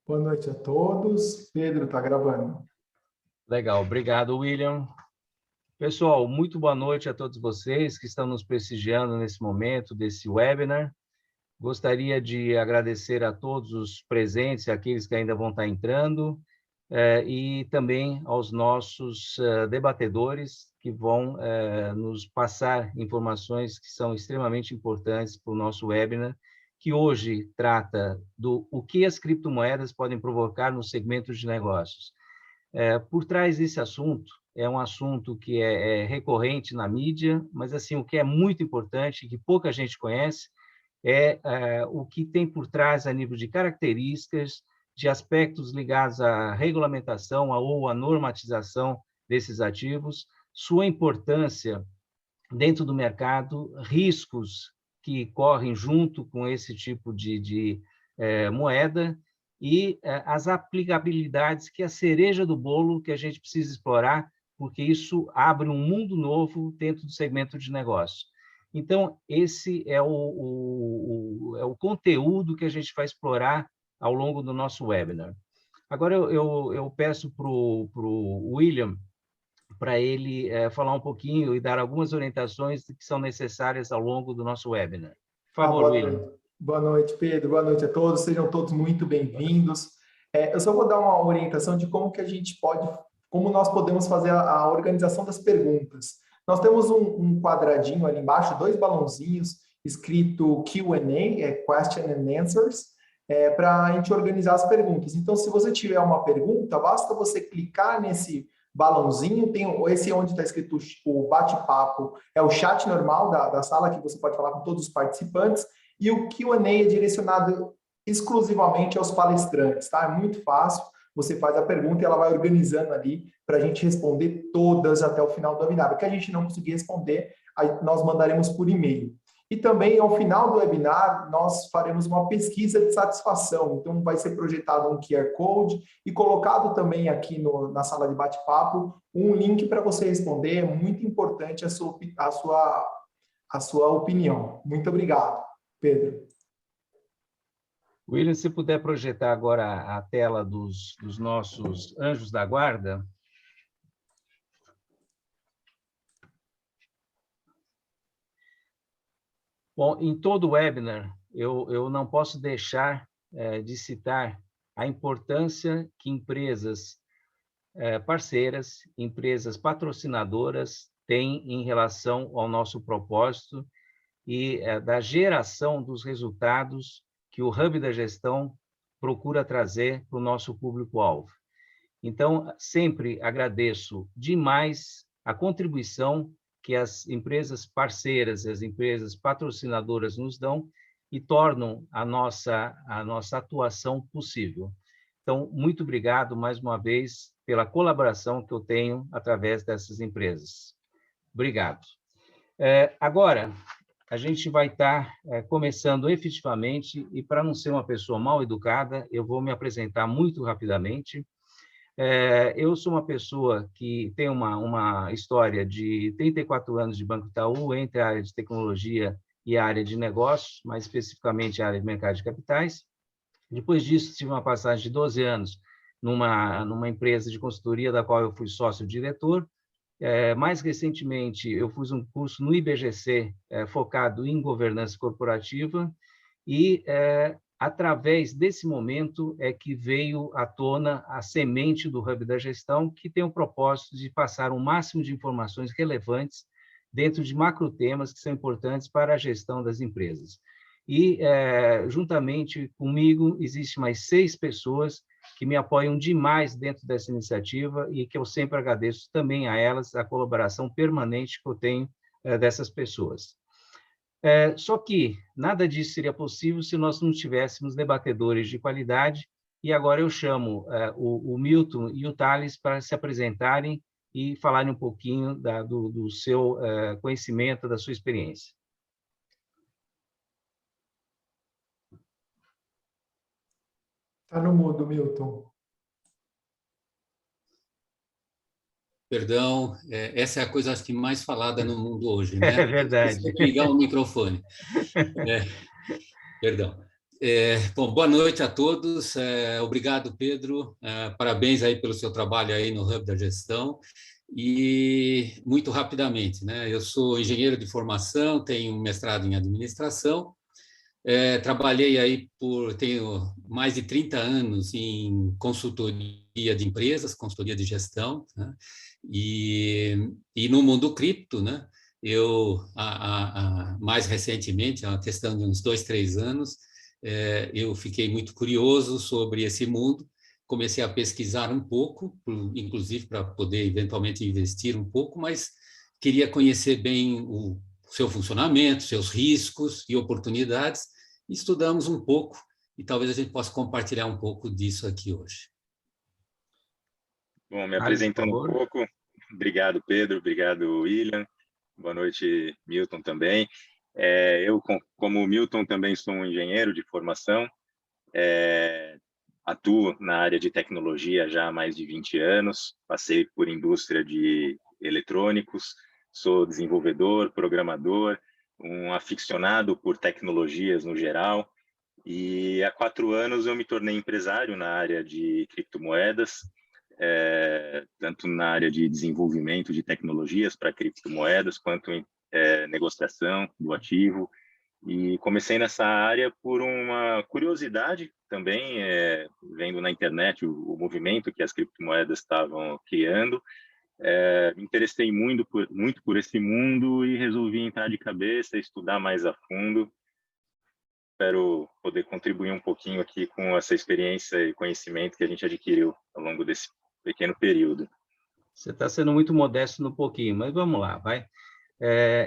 Boa noite a todos. Pedro, está gravando. Legal, obrigado, William. Pessoal, muito boa noite a todos vocês que estão nos prestigiando nesse momento desse webinar. Gostaria de agradecer a todos os presentes, aqueles que ainda vão estar entrando, e também aos nossos debatedores que vão nos passar informações que são extremamente importantes para o nosso webinar, que hoje trata do o que as criptomoedas podem provocar nos segmentos de negócios. Por trás desse assunto, é um assunto que é recorrente na mídia, mas assim, o que é muito importante, que pouca gente conhece, o que tem por trás a nível de características, de aspectos ligados à regulamentação ou à normatização desses ativos, sua importância dentro do mercado, riscos que correm junto com esse tipo de moeda e as aplicabilidades, que é a cereja do bolo que a gente precisa explorar, porque isso abre um mundo novo dentro do segmento de negócio. Então, esse é o conteúdo que a gente vai explorar ao longo do nosso webinar. Agora, eu peço para o William para ele falar um pouquinho e dar algumas orientações que são necessárias ao longo do nosso webinar. Por favor, William. Boa noite, Pedro. Boa noite a todos. Sejam todos muito bem-vindos. Eu só vou dar uma orientação de como que a gente pode, como nós podemos fazer a organização das perguntas. Nós temos um quadradinho ali embaixo, dois balãozinhos, escrito Q&A, Question and Answers, para a gente organizar as perguntas. Então, se você tiver uma pergunta, basta você clicar nesse balãozinho, tem esse onde está escrito o bate-papo, é o chat normal da sala, que você pode falar com todos os participantes, e o Q&A é direcionado exclusivamente aos palestrantes, tá? É muito fácil, você faz a pergunta e ela vai organizando ali para a gente responder todas até o final do webinar. O que a gente não conseguir responder, nós mandaremos por e-mail. E também, ao final do webinar, nós faremos uma pesquisa de satisfação. Então, vai ser projetado um QR Code e colocado também aqui na sala de bate-papo um link para você responder. É muito importante a sua opinião. Muito obrigado, Pedro. William, se puder projetar agora a tela dos nossos anjos da guarda. Bom, em todo webinar, eu não posso deixar de citar a importância que empresas parceiras, empresas patrocinadoras têm em relação ao nosso propósito e da geração dos resultados que o Hub da Gestão procura trazer para o nosso público-alvo. Então, sempre agradeço demais a contribuição que as empresas parceiras, as empresas patrocinadoras nos dão e tornam a nossa atuação possível. Então, muito obrigado mais uma vez pela colaboração que eu tenho através dessas empresas. Obrigado. Agora, a gente vai estar começando efetivamente, e para não ser uma pessoa mal educada, eu vou me apresentar muito rapidamente. Eu sou uma pessoa que tem uma história de 34 anos de Banco Itaú, entre a área de tecnologia e a área de negócios, mais especificamente a área de mercado de capitais. Depois disso, tive uma passagem de 12 anos numa empresa de consultoria, da qual eu fui sócio-diretor. Mais recentemente, eu fiz um curso no IBGC, focado em governança corporativa, e através desse momento é que veio à tona a semente do Hub da Gestão, que tem o propósito de passar o máximo de informações relevantes dentro de macrotemas que são importantes para a gestão das empresas. E, juntamente comigo, existem mais 6 pessoas que me apoiam demais dentro dessa iniciativa e que eu sempre agradeço também a elas a colaboração permanente que eu tenho dessas pessoas. Só que nada disso seria possível se nós não tivéssemos debatedores de qualidade, e agora eu chamo o Milton e o Thales para se apresentarem e falarem um pouquinho do seu conhecimento, da sua experiência. Está no mudo, Milton. Perdão, essa é a coisa acho que mais falada no mundo hoje, né? É verdade. Ligar o microfone. Perdão. Bom, boa noite a todos. Obrigado, Pedro. Parabéns aí pelo seu trabalho aí no Hub da Gestão. E muito rapidamente, né? Eu sou engenheiro de formação, tenho um mestrado em administração. Trabalhei aí tenho mais de 30 anos em consultoria de empresas, consultoria de gestão, né? E no mundo cripto, né? Eu, mais recentemente, a questão de uns 2, 3 anos, eu fiquei muito curioso sobre esse mundo, comecei a pesquisar um pouco, inclusive para poder eventualmente investir um pouco, mas queria conhecer bem o seu funcionamento, seus riscos e oportunidades. Estudamos um pouco e talvez a gente possa compartilhar um pouco disso aqui hoje. Bom, me apresentando um pouco. Obrigado, Pedro. Obrigado, William. Boa noite, Milton, também. Eu, como o Milton, também sou um engenheiro de formação. Atuo na área de tecnologia já há mais de 20 anos. Passei por indústria de eletrônicos. Sou desenvolvedor, programador, um aficionado por tecnologias no geral. E há 4 anos eu me tornei empresário na área de criptomoedas, tanto na área de desenvolvimento de tecnologias para criptomoedas, quanto em negociação do ativo. E comecei nessa área por uma curiosidade também, vendo na internet o movimento que as criptomoedas estavam criando. Me interessei muito por esse mundo e resolvi entrar de cabeça, estudar mais a fundo. Espero poder contribuir um pouquinho aqui com essa experiência e conhecimento que a gente adquiriu ao longo desse pequeno período. Você está sendo muito modesto no pouquinho, mas vamos lá, vai.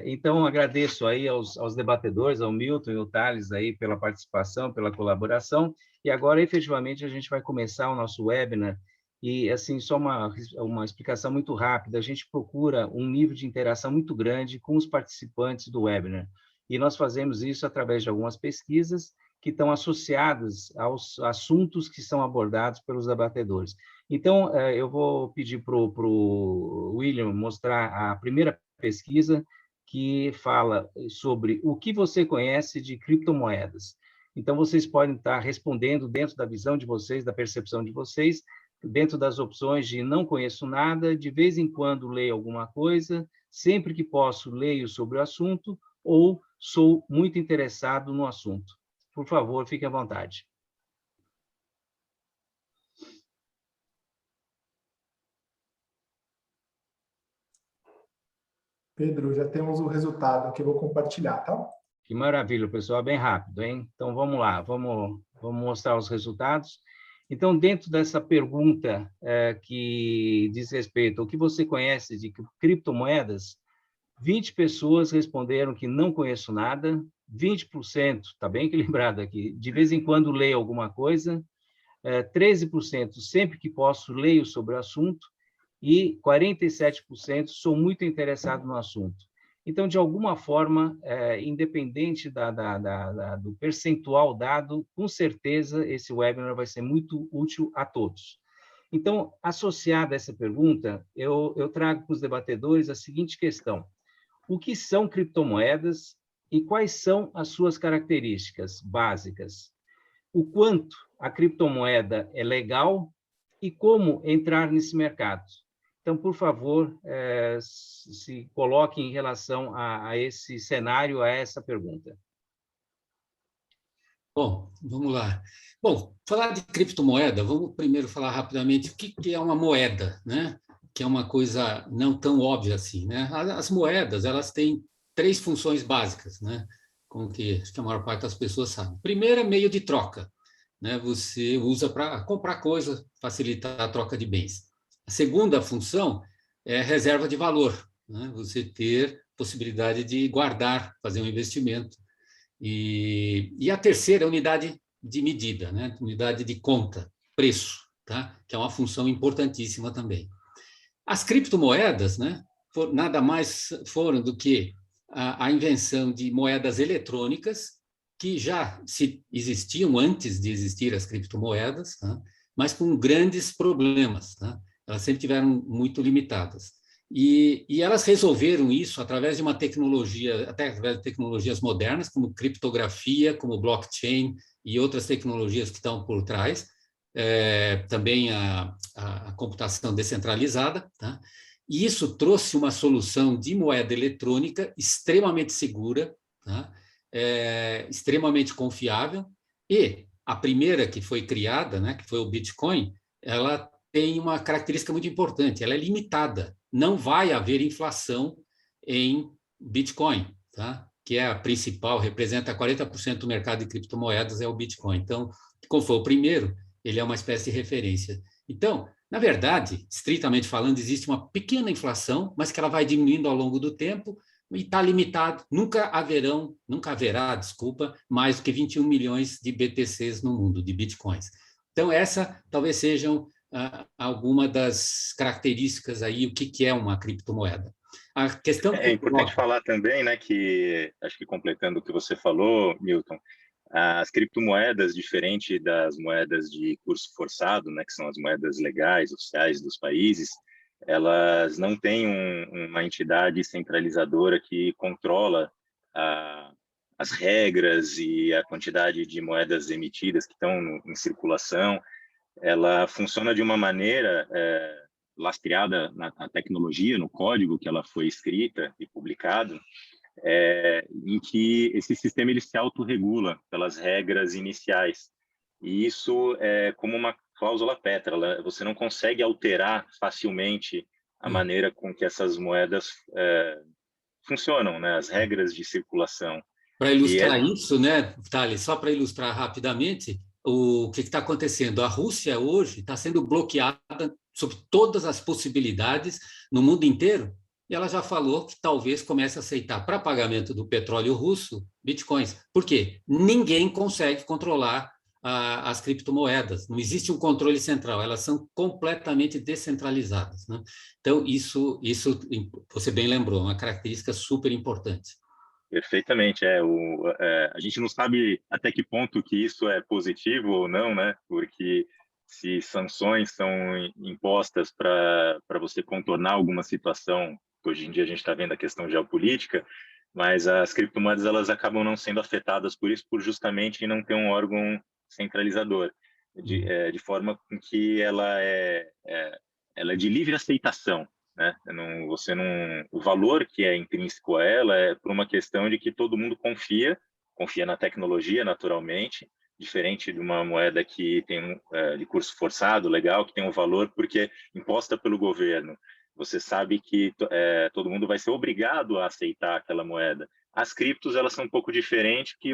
Então, agradeço aí aos debatedores, ao Milton e ao Thales aí pela participação, pela colaboração, e agora, efetivamente, a gente vai começar o nosso webinar, e, assim, só uma explicação muito rápida, a gente procura um nível de interação muito grande com os participantes do webinar, e nós fazemos isso através de algumas pesquisas que estão associadas aos assuntos que são abordados pelos debatedores. Então, eu vou pedir para o William mostrar a primeira pesquisa que fala sobre o que você conhece de criptomoedas. Então, vocês podem estar respondendo dentro da visão de vocês, da percepção de vocês, dentro das opções de não conheço nada, de vez em quando leio alguma coisa, sempre que posso leio sobre o assunto, ou sou muito interessado no assunto. Por favor, fique à vontade. Pedro, já temos o resultado que eu vou compartilhar, tá? Que maravilha, pessoal, bem rápido, hein? Então, vamos lá, vamos mostrar os resultados. Então, dentro dessa pergunta que diz respeito ao que você conhece de criptomoedas, 20 pessoas responderam que não conheço nada, 20%, está bem equilibrado aqui, de vez em quando leio alguma coisa, 13% sempre que posso leio sobre o assunto, e 47% sou muito interessado no assunto. Então, de alguma forma, independente do percentual dado, com certeza esse webinar vai ser muito útil a todos. Então, associada a essa pergunta, eu trago para os debatedores a seguinte questão: o que são criptomoedas e quais são as suas características básicas? O quanto a criptomoeda é legal e como entrar nesse mercado? Então, por favor, se coloque em relação a esse cenário, a essa pergunta. Bom, vamos lá. Bom, falar de criptomoeda, vamos primeiro falar rapidamente o que é uma moeda, né? Que é uma coisa não tão óbvia assim, né? As moedas, elas têm 3 funções básicas, né? Como que acho que a maior parte das pessoas sabe. Primeiro é meio de troca, né? Você usa para comprar coisa, facilitar a troca de bens. A segunda função é reserva de valor, né? Você ter possibilidade de guardar, fazer um investimento. E a terceira é unidade de medida, né? Unidade de conta, preço, tá? Que é uma função importantíssima também. As criptomoedas, né, nada mais foram do que a invenção de moedas eletrônicas que já existiam antes de existir as criptomoedas, tá? Mas com grandes problemas, tá? Elas sempre tiveram muito limitadas. E elas resolveram isso através de uma tecnologia, até através de tecnologias modernas, como criptografia, como blockchain e outras tecnologias que estão por trás, também a computação descentralizada, tá? E isso trouxe uma solução de moeda eletrônica extremamente segura, tá? Extremamente confiável, e a primeira que foi criada, né, que foi o Bitcoin, ela tem uma característica muito importante, ela é limitada, não vai haver inflação em Bitcoin, tá? Que é a principal, representa 40% do mercado de criptomoedas, é o Bitcoin. Então, como foi o primeiro, ele é uma espécie de referência. Então, na verdade, estritamente falando, existe uma pequena inflação, mas que ela vai diminuindo ao longo do tempo e está limitado. Nunca haverá, desculpa, mais do que 21 milhões de BTCs no mundo, de Bitcoins. Então, essa talvez sejam alguma das características aí, o que é uma criptomoeda. A questão É importante falar também, né, que acho que completando o que você falou, Milton, as criptomoedas, diferente das moedas de curso forçado, né, que são as moedas legais, oficiais dos países, elas não têm uma entidade centralizadora que controla as regras e a quantidade de moedas emitidas que estão em circulação. Ela funciona de uma maneira lastreada na tecnologia, no código que ela foi escrita e publicado, em que esse sistema ele se autorregula pelas regras iniciais. E isso é como uma cláusula pétrea, você não consegue alterar facilmente a maneira com que essas moedas funcionam, né? As regras de circulação. Para ilustrar isso, né, Thales, só para ilustrar rapidamente, o que está acontecendo? A Rússia hoje está sendo bloqueada sobre todas as possibilidades no mundo inteiro, e ela já falou que talvez comece a aceitar para pagamento do petróleo russo bitcoins. Por quê? Ninguém consegue controlar as criptomoedas, não existe um controle central, elas são completamente descentralizadas, né? Então, isso você bem lembrou, é uma característica super importante. Perfeitamente, a gente não sabe até que ponto que isso é positivo ou não, né? Porque se sanções são impostas para você contornar alguma situação, hoje em dia a gente está vendo a questão geopolítica, mas as criptomoedas elas acabam não sendo afetadas por isso, por justamente não ter um órgão centralizador, de forma com que ela é de livre aceitação, né? O valor que é intrínseco a ela é por uma questão de que todo mundo confia na tecnologia, naturalmente, diferente de uma moeda que tem de curso forçado, legal, que tem um valor porque imposta pelo governo. Você sabe que todo mundo vai ser obrigado a aceitar aquela moeda. As criptos, elas são um pouco diferentes, que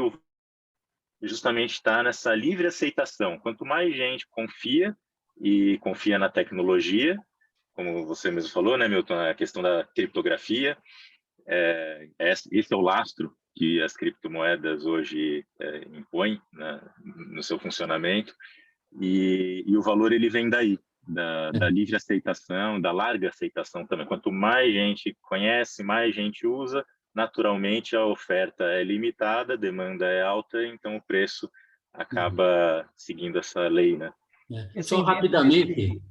justamente está nessa livre aceitação. Quanto mais gente confia na tecnologia, como você mesmo falou, né, Milton, a questão da criptografia, esse é o lastro que as criptomoedas hoje impõem, né, no seu funcionamento, e o valor ele vem daí, da livre aceitação, da larga aceitação também. Quanto mais gente conhece, mais gente usa, naturalmente a oferta é limitada, a demanda é alta, então o preço acaba seguindo essa lei, né? Só rapidamente,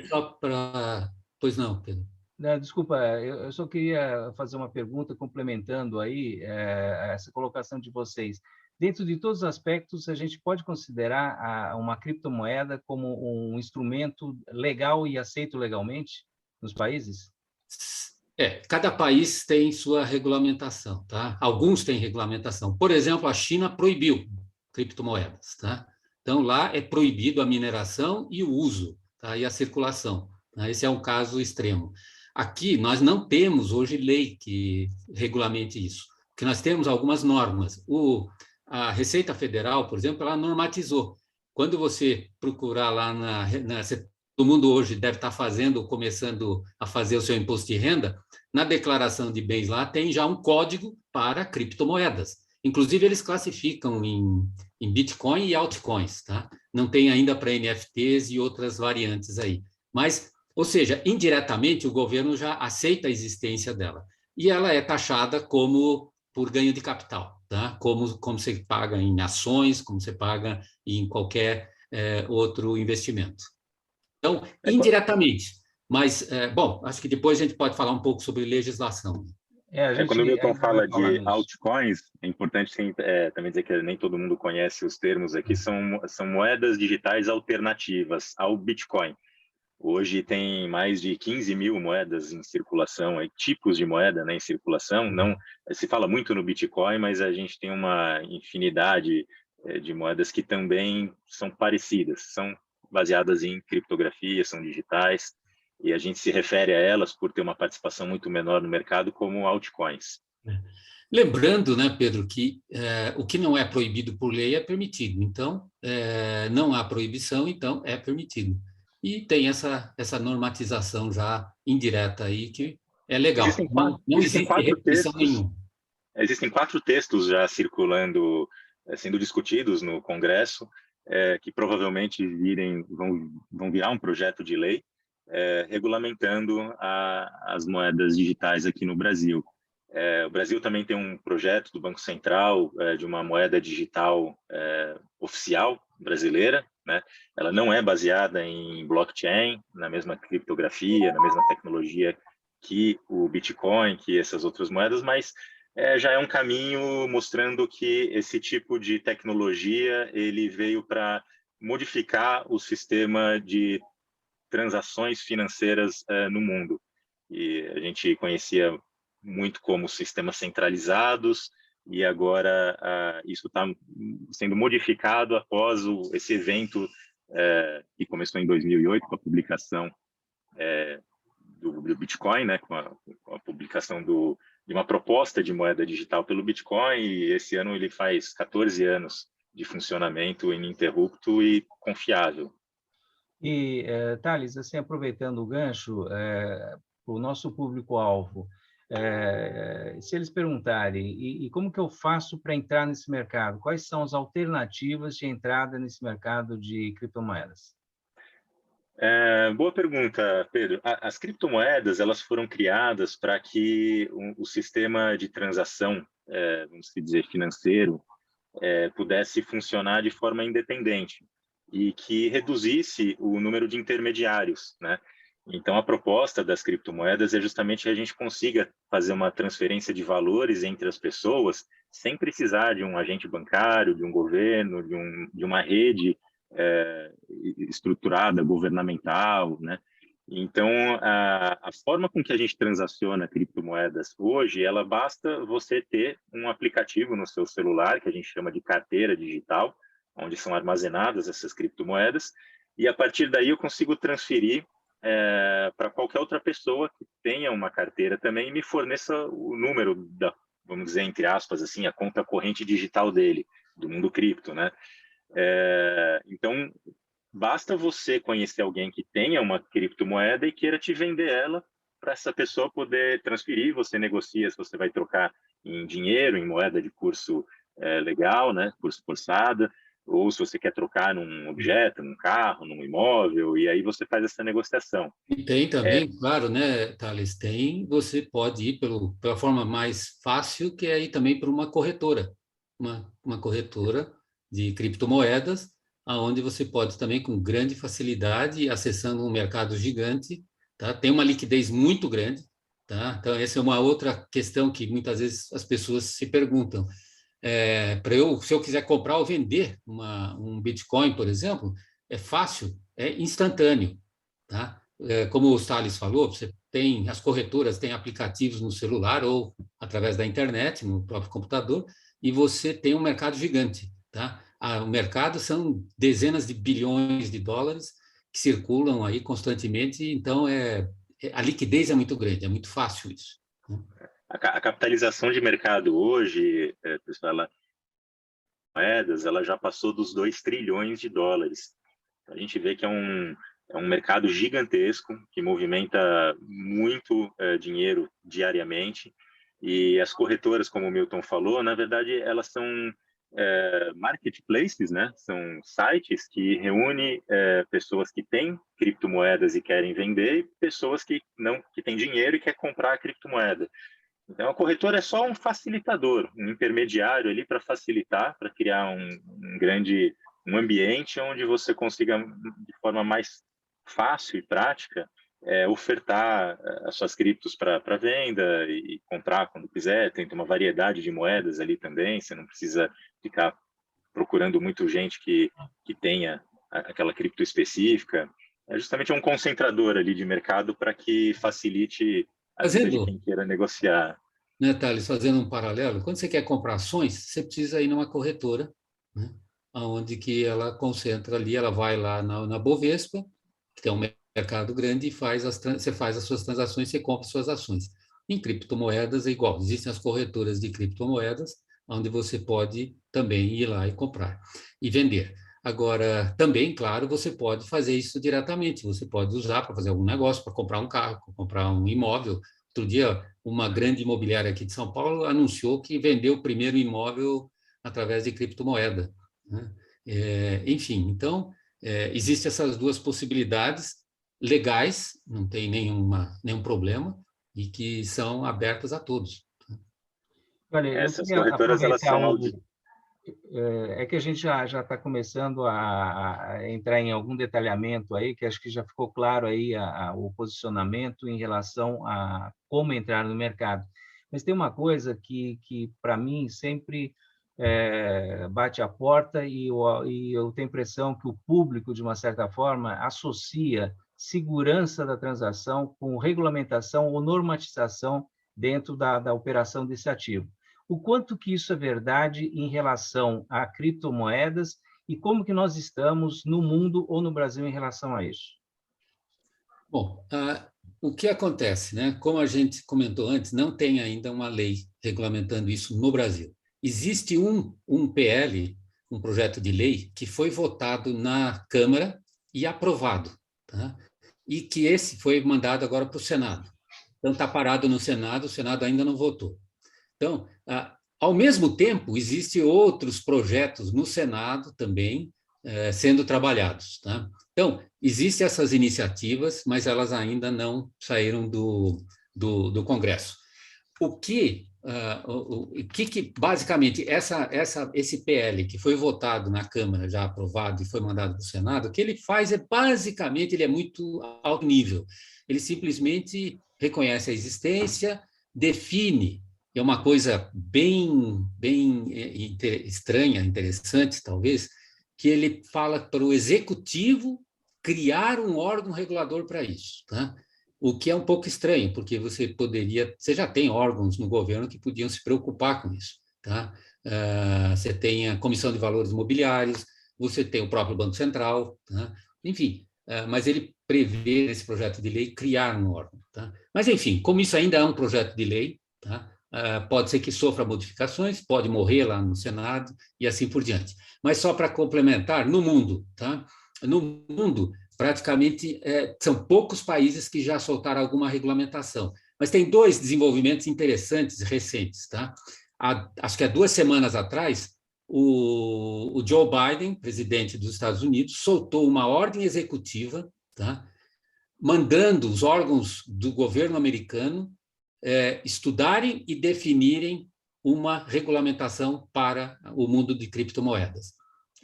só para... Pois não, Pedro. Não, desculpa, eu só queria fazer uma pergunta complementando aí essa colocação de vocês. Dentro de todos os aspectos, a gente pode considerar uma criptomoeda como um instrumento legal e aceito legalmente nos países? Cada país tem sua regulamentação, tá? Alguns têm regulamentação. Por exemplo, a China proibiu criptomoedas, tá? Então, lá é proibido a mineração e o uso, tá? E a circulação. Tá? Esse é um caso extremo. Aqui, nós não temos hoje lei que regulamente isso, porque nós temos algumas normas. A Receita Federal, por exemplo, ela normatizou. Quando você procurar lá todo mundo hoje deve estar começando a fazer o seu imposto de renda, na declaração de bens lá tem já um código para criptomoedas. Inclusive, eles classificam em Bitcoin e altcoins, tá? Não tem ainda para NFTs e outras variantes aí. Mas, ou seja, indiretamente, o governo já aceita a existência dela. E ela é taxada como por ganho de capital, tá? Como você paga em ações, como você paga em qualquer outro investimento. Então, indiretamente, Mas, bom, acho que depois a gente pode falar um pouco sobre legislação. Quando o Milton ainda vai fala falar de nisso. altcoins, é importante também dizer que nem todo mundo conhece os termos aqui, são moedas digitais alternativas ao Bitcoin. Hoje tem mais de 15 mil moedas em circulação, tipos de moeda, né, em circulação. Não se fala muito no Bitcoin, mas a gente tem uma infinidade de moedas que também são parecidas, são baseadas em criptografia, são digitais, e a gente se refere a elas por ter uma participação muito menor no mercado como altcoins. Lembrando, né, Pedro, que o que não é proibido por lei é permitido. Então, não há proibição, então é permitido. E tem essa normatização já indireta aí, que é legal. Não existe restrição nenhuma. Existem 4 textos já circulando, sendo discutidos no Congresso, que provavelmente vão virar um projeto de lei regulamentando as moedas digitais aqui no Brasil. O Brasil também tem um projeto do Banco Central de uma moeda digital oficial brasileira, né? Ela não é baseada em blockchain, na mesma criptografia, na mesma tecnologia que o Bitcoin, que essas outras moedas, mas já é um caminho mostrando que esse tipo de tecnologia ele veio para modificar o sistema de transações financeiras no mundo. E a gente conhecia muito como sistemas centralizados, e agora isso está sendo modificado após esse evento que começou em 2008 com a publicação do Bitcoin, né, com a publicação de uma proposta de moeda digital pelo Bitcoin, e esse ano ele faz 14 anos de funcionamento ininterrupto e confiável. E, Thales, assim, aproveitando o gancho, o nosso público-alvo, se eles perguntarem, e como que eu faço para entrar nesse mercado? Quais são as alternativas de entrada nesse mercado de criptomoedas? Boa pergunta, Pedro. As criptomoedas elas foram criadas para que o sistema de transação, vamos dizer, financeiro, pudesse funcionar de forma independente e que reduzisse o número de intermediários, né? Então, a proposta das criptomoedas é justamente que a gente consiga fazer uma transferência de valores entre as pessoas sem precisar de um agente bancário, de um governo, de uma rede estruturada, governamental, né? Então, a forma com que a gente transaciona criptomoedas hoje, ela basta você ter um aplicativo no seu celular, que a gente chama de carteira digital, onde são armazenadas essas criptomoedas, e a partir daí eu consigo transferir para qualquer outra pessoa que tenha uma carteira também e me forneça o número vamos dizer, entre aspas, assim, a conta corrente digital dele, do mundo cripto, né? Então, basta você conhecer alguém que tenha uma criptomoeda e queira te vender ela para essa pessoa poder transferir. Você negocia se você vai trocar em dinheiro, em moeda de curso legal, né? Curso forçada, ou se você quer trocar num objeto, num carro, num imóvel, e aí você faz essa negociação. E tem também, claro, né, Thales, você pode ir pela forma mais fácil, que é ir também para uma corretora, uma corretora de criptomoedas, aonde você pode também, com grande facilidade, acessando um mercado gigante, tá? Tem uma liquidez muito grande, tá? Então, essa é uma outra questão que muitas vezes as pessoas se perguntam. Se eu quiser comprar ou vender um Bitcoin, por exemplo, é fácil, é instantâneo, tá? Como o Thales falou, as corretoras têm aplicativos no celular ou através da internet, no próprio computador, e você tem um mercado gigante, tá? O mercado são dezenas de bilhões de dólares que circulam aí constantemente, então a liquidez é muito grande, é muito fácil isso. A capitalização de mercado hoje, pessoal, moedas, ela já passou dos 2 trilhões de dólares. A gente vê que é um mercado gigantesco que movimenta muito dinheiro diariamente, e as corretoras, como o Milton falou, na verdade elas são marketplaces, né? São sites que reúnem pessoas que têm criptomoedas e querem vender, e pessoas que têm dinheiro e querem comprar a criptomoeda. Então, a corretora é só um facilitador, um intermediário ali para facilitar, para criar um ambiente onde você consiga, de forma mais fácil e prática, ofertar as suas criptos para venda e comprar quando quiser. Tem uma variedade de moedas ali também, você não precisa ficar procurando muito gente que tenha aquela cripto específica. Justamente um concentrador ali de mercado para que facilite a vida de quem queira negociar. Né, Thales, fazendo um paralelo, quando você quer comprar ações, você precisa ir numa corretora, né, onde que ela concentra ali, ela vai lá na Bovespa, que tem um mercado grande, e você faz as suas transações, você compra suas ações. Em criptomoedas é igual, existem as corretoras de criptomoedas, onde você pode também ir lá e comprar e vender. Agora, também, claro, você pode fazer isso diretamente, você pode usar para fazer algum negócio, para comprar um carro, para comprar um imóvel. Outro dia, uma grande imobiliária aqui de São Paulo anunciou que vendeu o primeiro imóvel através de criptomoeda, né? Enfim, então, existem essas duas possibilidades legais, não tem nenhum problema, e que são abertas a todos. Olha, eu Essas queria corretoras, elas aproveitar são... É que a gente já está começando a entrar em algum detalhamento aí, que acho que já ficou claro aí o posicionamento em relação a como entrar no mercado. Mas tem uma coisa que para mim, sempre bate a porta e eu tenho a impressão que o público, de uma certa forma, associa segurança da transação com regulamentação ou normatização dentro da operação desse ativo. O quanto que isso é verdade em relação a criptomoedas e como que nós estamos no mundo ou no Brasil em relação a isso? Bom, o que acontece, né? Como a gente comentou antes, não tem ainda uma lei regulamentando isso no Brasil. Existe um PL, um projeto de lei, que foi votado na Câmara e aprovado, tá? E que esse foi mandado agora para o Senado. Então, está parado no Senado, o Senado ainda não votou. Então, ao mesmo tempo, existem outros projetos no Senado também sendo trabalhados, tá? Então, existem essas iniciativas, mas elas ainda não saíram do Congresso. O que basicamente, esse PL que foi votado na Câmara, já aprovado e foi mandado para o Senado, o que ele faz basicamente, ele é muito alto nível. Ele simplesmente reconhece a existência, define. É uma coisa bem estranha, interessante, talvez, que ele fala para o executivo criar um órgão regulador para isso, tá? O que é um pouco estranho, porque você já tem órgãos no governo que podiam se preocupar com isso, tá? Você tem a Comissão de Valores Imobiliários, você tem o próprio Banco Central, tá? Enfim, mas ele prevê nesse projeto de lei criar um órgão, tá? Mas, enfim, como isso ainda é um projeto de lei, tá? Pode ser que sofra modificações, pode morrer lá no Senado e assim por diante. Mas só para complementar, no mundo, tá? No mundo, praticamente, são poucos países que já soltaram alguma regulamentação. Mas tem dois desenvolvimentos interessantes, recentes, tá? Acho que há 2 semanas atrás, o Joe Biden, presidente dos Estados Unidos, soltou uma ordem executiva, tá? Mandando os órgãos do governo americano estudarem e definirem uma regulamentação para o mundo de criptomoedas.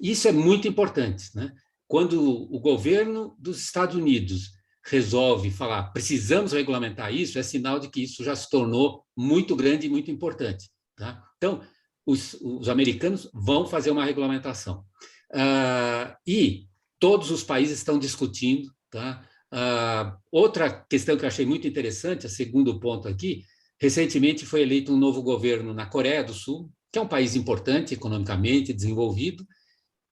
Isso é muito importante, né? Quando o governo dos Estados Unidos resolve falar precisamos regulamentar isso, é sinal de que isso já se tornou muito grande e muito importante, tá? Então, os americanos vão fazer uma regulamentação. E todos os países estão discutindo, tá? Outra questão que eu achei muito interessante, o segundo ponto aqui, recentemente foi eleito um novo governo na Coreia do Sul, que é um país importante economicamente, desenvolvido,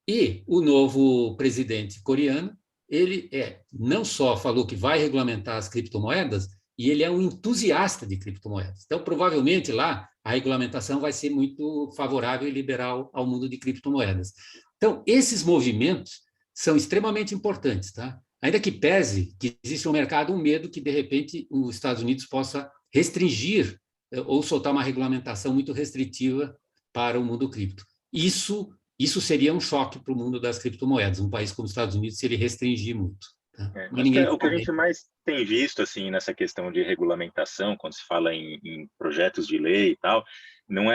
e o novo presidente coreano, ele não só falou que vai regulamentar as criptomoedas, e ele é um entusiasta de criptomoedas. Então, provavelmente lá, a regulamentação vai ser muito favorável e liberal ao mundo de criptomoedas. Então, esses movimentos são extremamente importantes, tá? Ainda que pese que existe no mercado um medo que, de repente, os Estados Unidos possa restringir ou soltar uma regulamentação muito restritiva para o mundo cripto. Isso seria um choque para o mundo das criptomoedas, um país como os Estados Unidos, se ele restringir muito. Tá? Acho que o que a gente mais tem visto assim nessa questão de regulamentação, quando se fala em projetos de lei e tal, não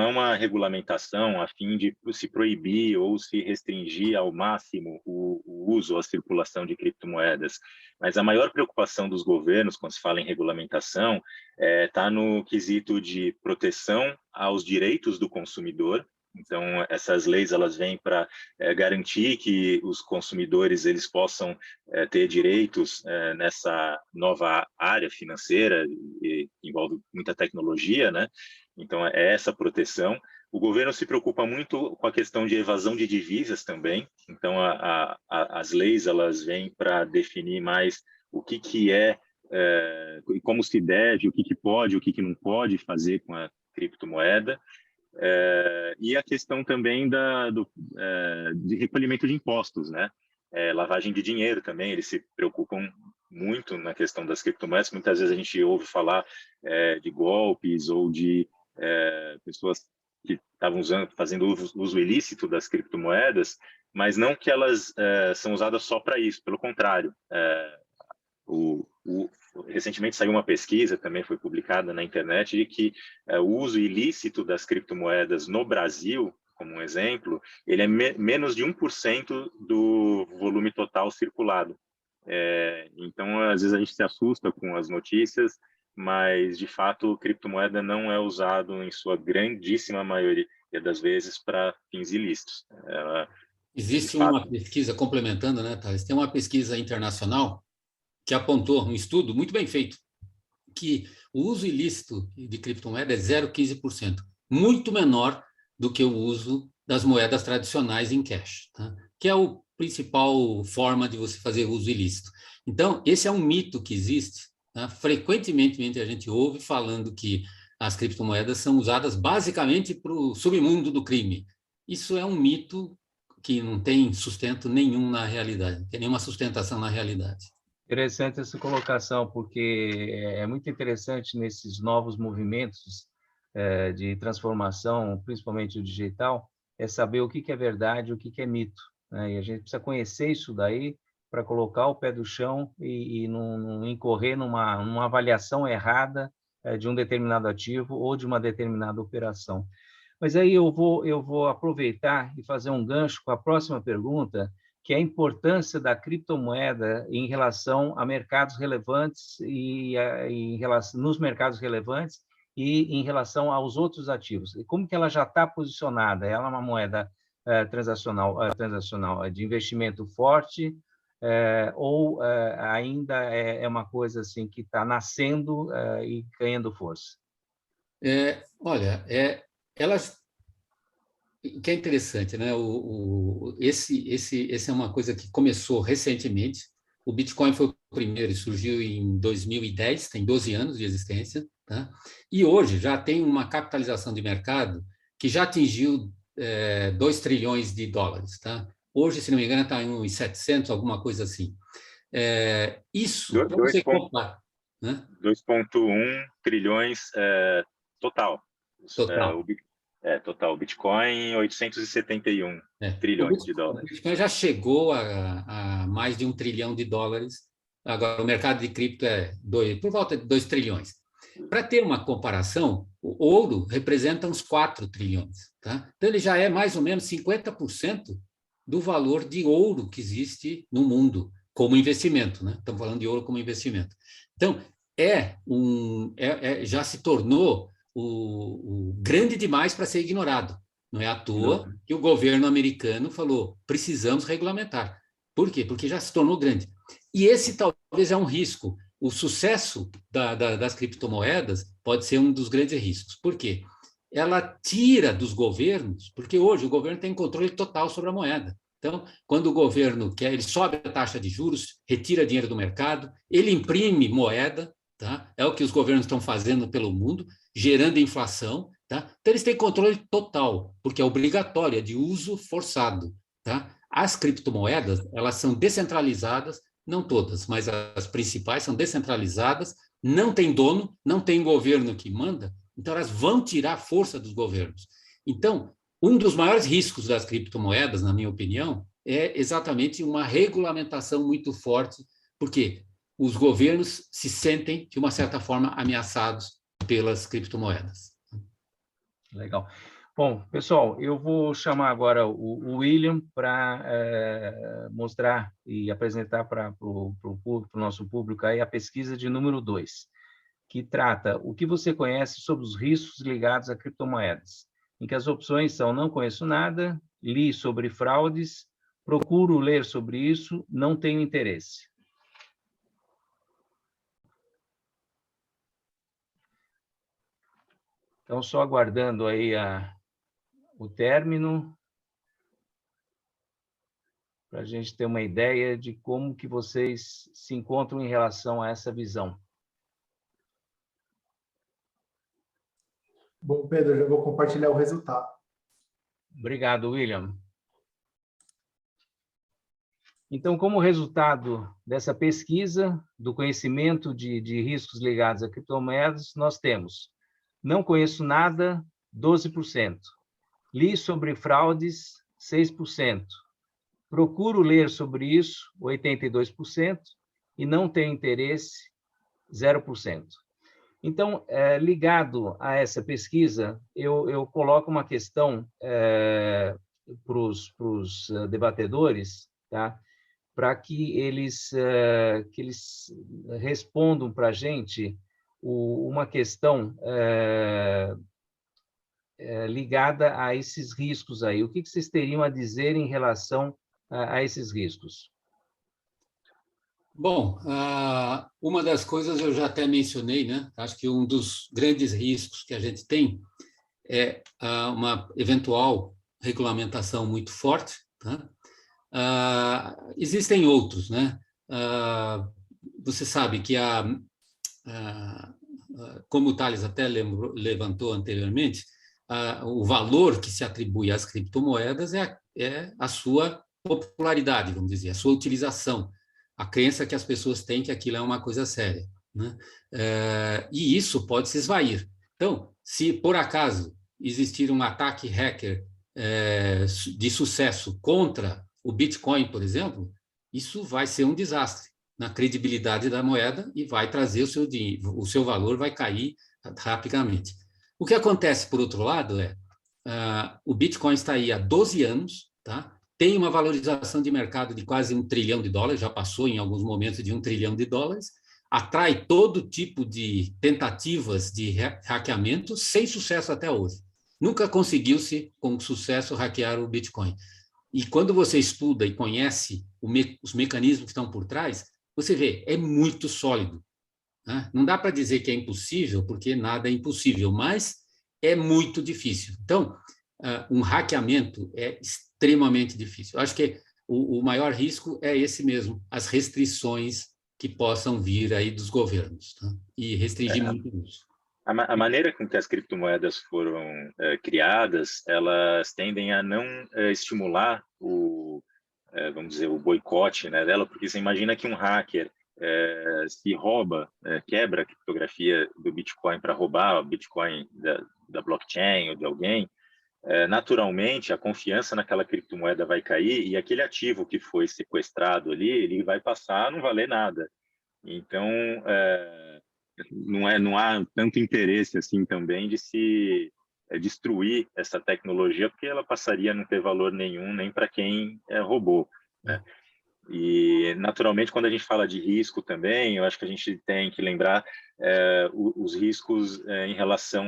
é uma regulamentação a fim de se proibir ou se restringir ao máximo o uso ou a circulação de criptomoedas, mas a maior preocupação dos governos, quando se fala em regulamentação, está no quesito de proteção aos direitos do consumidor. Então, essas leis elas vêm para garantir que os consumidores eles possam ter direitos nessa nova área financeira, que envolve muita tecnologia, né? Então, é essa proteção. O governo se preocupa muito com a questão de evasão de divisas também. Então, as leis elas vêm para definir mais o que é e como se deve, o que pode, o que não pode fazer com a criptomoeda. E a questão também de recolhimento de impostos, né? Lavagem de dinheiro também, eles se preocupam muito na questão das criptomoedas. Muitas vezes a gente ouve falar de golpes ou de pessoas que estavam fazendo uso ilícito das criptomoedas, mas não que elas são usadas só para isso, pelo contrário. Recentemente saiu uma pesquisa, também foi publicada na internet, de que o uso ilícito das criptomoedas no Brasil, como um exemplo, ele é menos de 1% do volume total circulado. Então, às vezes a gente se assusta com as notícias, mas, de fato, criptomoeda não é usado, em sua grandíssima maioria das vezes, para fins ilícitos. Existe uma pesquisa, complementando, né, Thales? Tem uma pesquisa internacional que apontou, um estudo muito bem feito, que o uso ilícito de criptomoeda é 0,15%, muito menor do que o uso das moedas tradicionais em cash, tá? Que é a principal forma de você fazer uso ilícito. Então, esse é um mito que existe, tá? Frequentemente a gente ouve falando que as criptomoedas são usadas basicamente para o submundo do crime. Isso é um mito que não tem sustento nenhum na realidade, não tem nenhuma sustentação na realidade. Interessante essa colocação, porque é muito interessante nesses novos movimentos de transformação, principalmente o digital, é saber o que é verdade e o que é mito, né? E a gente precisa conhecer isso daí para colocar o pé do chão e não incorrer numa avaliação errada de um determinado ativo ou de uma determinada operação. Mas aí eu vou aproveitar e fazer um gancho com a próxima pergunta, que é a importância da criptomoeda em relação a mercados relevantes nos mercados relevantes e em relação aos outros ativos. E como que ela já está posicionada? Ela é uma moeda transacional de investimento forte ou ainda é uma coisa assim que está nascendo e ganhando força? Olha, elas... O que é interessante, né? Esse é uma coisa que começou recentemente. O Bitcoin foi o primeiro, surgiu em 2010, tem 12 anos de existência, tá? E hoje já tem uma capitalização de mercado que já atingiu 2 trilhões de dólares, tá? Hoje, se não me engano, está em uns 700, alguma coisa assim. Isso, para você comparar, né? 2,1 trilhões total. Total. Total. Bitcoin, 871 trilhões de dólares. O Bitcoin já chegou a mais de 1 trilhão de dólares. Agora, o mercado de cripto por volta de 2 trilhões. Para ter uma comparação, o ouro representa uns 4 trilhões. Tá? Então, ele já é mais ou menos 50% do valor de ouro que existe no mundo como investimento, né? Estamos falando de ouro como investimento. Então, já se tornou o grande demais para ser ignorado. Não é à toa que o governo americano falou, precisamos regulamentar. Por quê? Porque já se tornou grande. E esse talvez é um risco. O sucesso das criptomoedas pode ser um dos grandes riscos. Por quê? Ela tira dos governos, porque hoje o governo tem controle total sobre a moeda. Então, quando o governo quer, ele sobe a taxa de juros, retira dinheiro do mercado, ele imprime moeda, tá? É o que os governos estão fazendo pelo mundo, gerando inflação, tá? Então, eles têm controle total, porque é obrigatório, é de uso forçado, tá? As criptomoedas, elas são descentralizadas, não todas, mas as principais são descentralizadas, não tem dono, não tem governo que manda, então elas vão tirar a força dos governos. Então, um dos maiores riscos das criptomoedas, na minha opinião, é exatamente uma regulamentação muito forte, porque os governos se sentem, de uma certa forma, ameaçados pelas criptomoedas. Legal. Bom, pessoal, eu vou chamar agora o William para mostrar e apresentar para o nosso público aí a pesquisa de número 2, que trata o que você conhece sobre os riscos ligados a criptomoedas, em que as opções são não conheço nada, li sobre fraudes, procuro ler sobre isso, não tenho interesse. Então, só aguardando aí o término, para a gente ter uma ideia de como que vocês se encontram em relação a essa visão. Bom, Pedro, eu já vou compartilhar o resultado. Obrigado, William. Então, como resultado dessa pesquisa, do conhecimento de riscos ligados a criptomoedas, nós temos não conheço nada, 12%. Li sobre fraudes, 6%. Procuro ler sobre isso, 82%. E não tenho interesse, 0%. Então, ligado a essa pesquisa, eu coloco uma questão para os debatedores, tá? Para que eles respondam para a gente uma questão ligada a esses riscos aí. O que vocês teriam a dizer em relação a esses riscos? Bom, uma das coisas eu já até mencionei, né? Acho que um dos grandes riscos que a gente tem é uma eventual regulamentação muito forte, tá? Existem outros, né? Você sabe que como o Thales até levantou anteriormente, o valor que se atribui às criptomoedas é a sua popularidade, vamos dizer, a sua utilização, a crença que as pessoas têm que aquilo é uma coisa séria, né? E isso pode se esvair. Então, se por acaso existir um ataque hacker de sucesso contra o Bitcoin, por exemplo, isso vai ser um desastre na credibilidade da moeda e vai trazer o seu valor vai cair rapidamente. O que acontece, por outro lado, o Bitcoin está aí há 12 anos, tá? Tem uma valorização de mercado de quase $1 trilhão, já passou em alguns momentos de $1 trilhão, atrai todo tipo de tentativas de hackeamento sem sucesso até hoje. Nunca conseguiu-se, com sucesso, hackear o Bitcoin. E quando você estuda e conhece os mecanismos que estão por trás, você vê, é muito sólido, né? Não dá para dizer que é impossível, porque nada é impossível, mas é muito difícil. Então, um hackeamento é extremamente difícil. Eu acho que o maior risco é esse mesmo, as restrições que possam vir aí dos governos, tá? E restringir muito isso. A maneira com que as criptomoedas foram criadas, elas tendem a não estimular vamos dizer, o boicote, né, dela, porque você imagina que um hacker se rouba, quebra a criptografia do Bitcoin para roubar o Bitcoin da blockchain ou de alguém, naturalmente a confiança naquela criptomoeda vai cair e aquele ativo que foi sequestrado ali, ele vai passar a não valer nada. Então, não há tanto interesse assim também de se destruir essa tecnologia, porque ela passaria a não ter valor nenhum nem para quem roubou, né? E, naturalmente, quando a gente fala de risco também, eu acho que a gente tem que lembrar os riscos em relação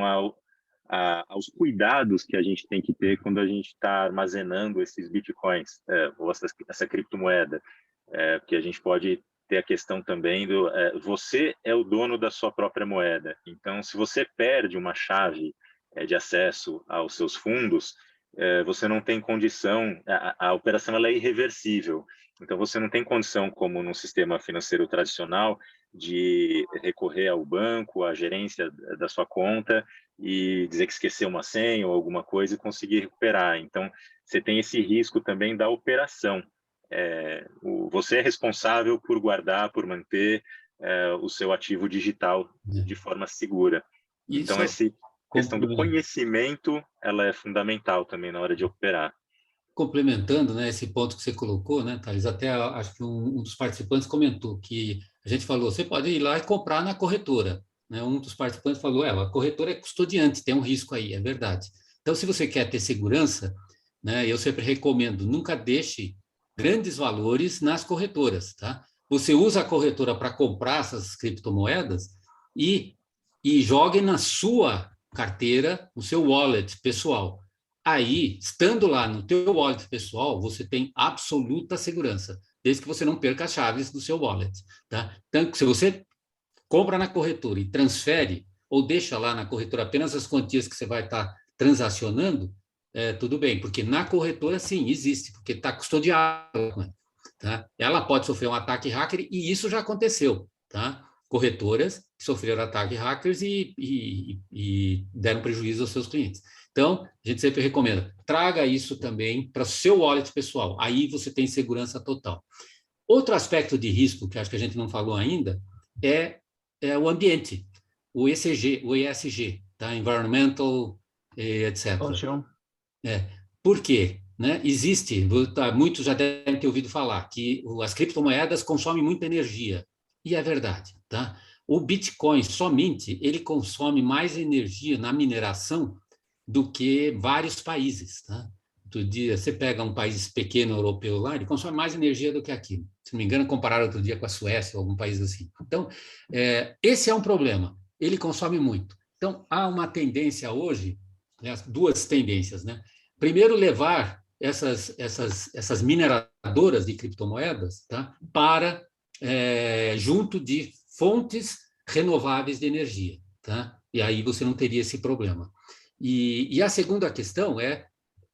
aos cuidados que a gente tem que ter quando a gente está armazenando esses bitcoins, ou essa criptomoeda, porque a gente pode ter a questão também você é o dono da sua própria moeda. Então, se você perde uma chave de acesso aos seus fundos, você não tem condição, a operação ela é irreversível. Então, você não tem condição, como no sistema financeiro tradicional, de recorrer ao banco, à gerência da sua conta e dizer que esqueceu uma senha ou alguma coisa e conseguir recuperar. Então, você tem esse risco também da operação. Você é responsável por guardar, por manter o seu ativo digital de forma segura. Então, essa questão do conhecimento, ela é fundamental também na hora de operar. Complementando, né, esse ponto que você colocou, né, Thales, até acho que um dos participantes comentou que a gente falou, você pode ir lá e comprar na corretora, né, um dos participantes falou, a corretora é custodiante, tem um risco aí, é verdade. Então, se você quer ter segurança, né, eu sempre recomendo, nunca deixe grandes valores nas corretoras, tá? Você usa a corretora para comprar essas criptomoedas e jogue na sua carteira, no seu wallet pessoal. Aí, estando lá no teu wallet pessoal, você tem absoluta segurança, desde que você não perca as chaves do seu wallet, tá? Então, se você compra na corretora e transfere, ou deixa lá na corretora apenas as quantias que você vai estar transacionando, tudo bem, porque na corretora, sim, existe, porque está custodiado, tá? Ela pode sofrer um ataque hacker, e isso já aconteceu, tá? Corretoras que sofreram ataque hackers e deram prejuízo aos seus clientes. Então, a gente sempre recomenda, traga isso também para o seu wallet pessoal, aí você tem segurança total. Outro aspecto de risco, que acho que a gente não falou ainda, é o ambiente, o ESG, tá? Environmental, etc. Por quê? Né? Existe, muitos já devem ter ouvido falar, que as criptomoedas consomem muita energia, e é verdade. Tá? O Bitcoin, somente, ele consome mais energia na mineração do que vários países. Tá? Outro dia, você pega um país pequeno europeu lá, ele consome mais energia do que aqui. Se não me engano, compararam outro dia com a Suécia ou algum país assim. Então, esse é um problema. Ele consome muito. Então, há uma tendência hoje, né, duas tendências, né? Primeiro, levar essas mineradoras de criptomoedas, tá, para junto de fontes renováveis de energia. Tá? E aí você não teria esse problema. E a segunda questão é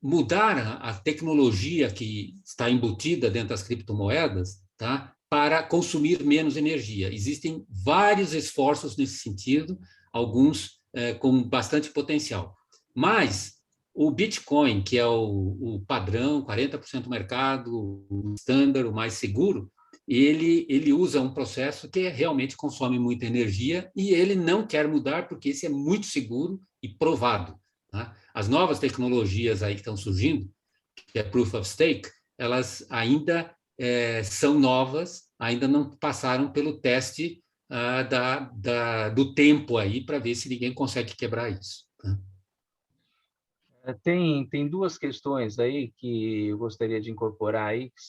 mudar a tecnologia que está embutida dentro das criptomoedas, tá, para consumir menos energia. Existem vários esforços nesse sentido, alguns com bastante potencial. Mas o Bitcoin, que é o padrão, 40% do mercado, o standard, o mais seguro, ele usa um processo que realmente consome muita energia e ele não quer mudar porque esse é muito seguro e provado. Tá? As novas tecnologias aí que estão surgindo, que é Proof of Stake, elas ainda são novas, ainda não passaram pelo teste do tempo aí para ver se ninguém consegue quebrar isso. Tá? Tem duas questões aí que eu gostaria de incorporar aí, que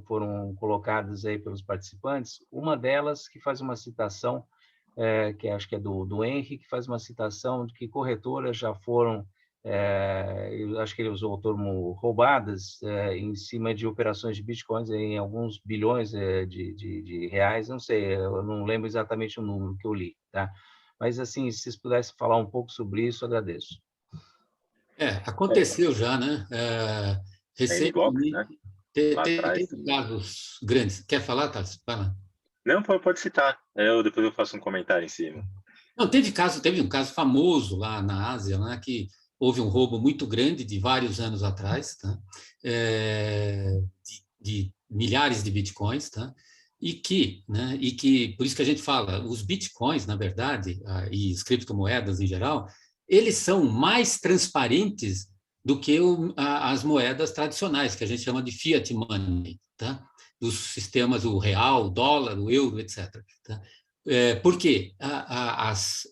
foram colocadas aí pelos participantes. Uma delas que faz uma citação, que acho que é do Henry, que faz uma citação de que corretoras já foram, eu acho que ele usou o termo roubadas, em cima de operações de bitcoins em alguns bilhões de reais, não sei, eu não lembro exatamente o número que eu li, tá? Mas, assim, se vocês pudessem falar um pouco sobre isso, eu agradeço. Aconteceu já, né? Block, né? Recentemente, teve casos grandes. Quer falar, Tassi? Fala. Não, pode citar. Depois eu faço um comentário em cima. Não, teve um caso famoso lá na Ásia, né, que houve um roubo muito grande de vários anos atrás, tá? De milhares de bitcoins, tá? E que, por isso que a gente fala, os bitcoins, na verdade, e as criptomoedas em geral, eles são mais transparentes do que as moedas tradicionais, que a gente chama de fiat money, tá? Dos sistemas, o real, o dólar, o euro, etc. Tá? Por quê? As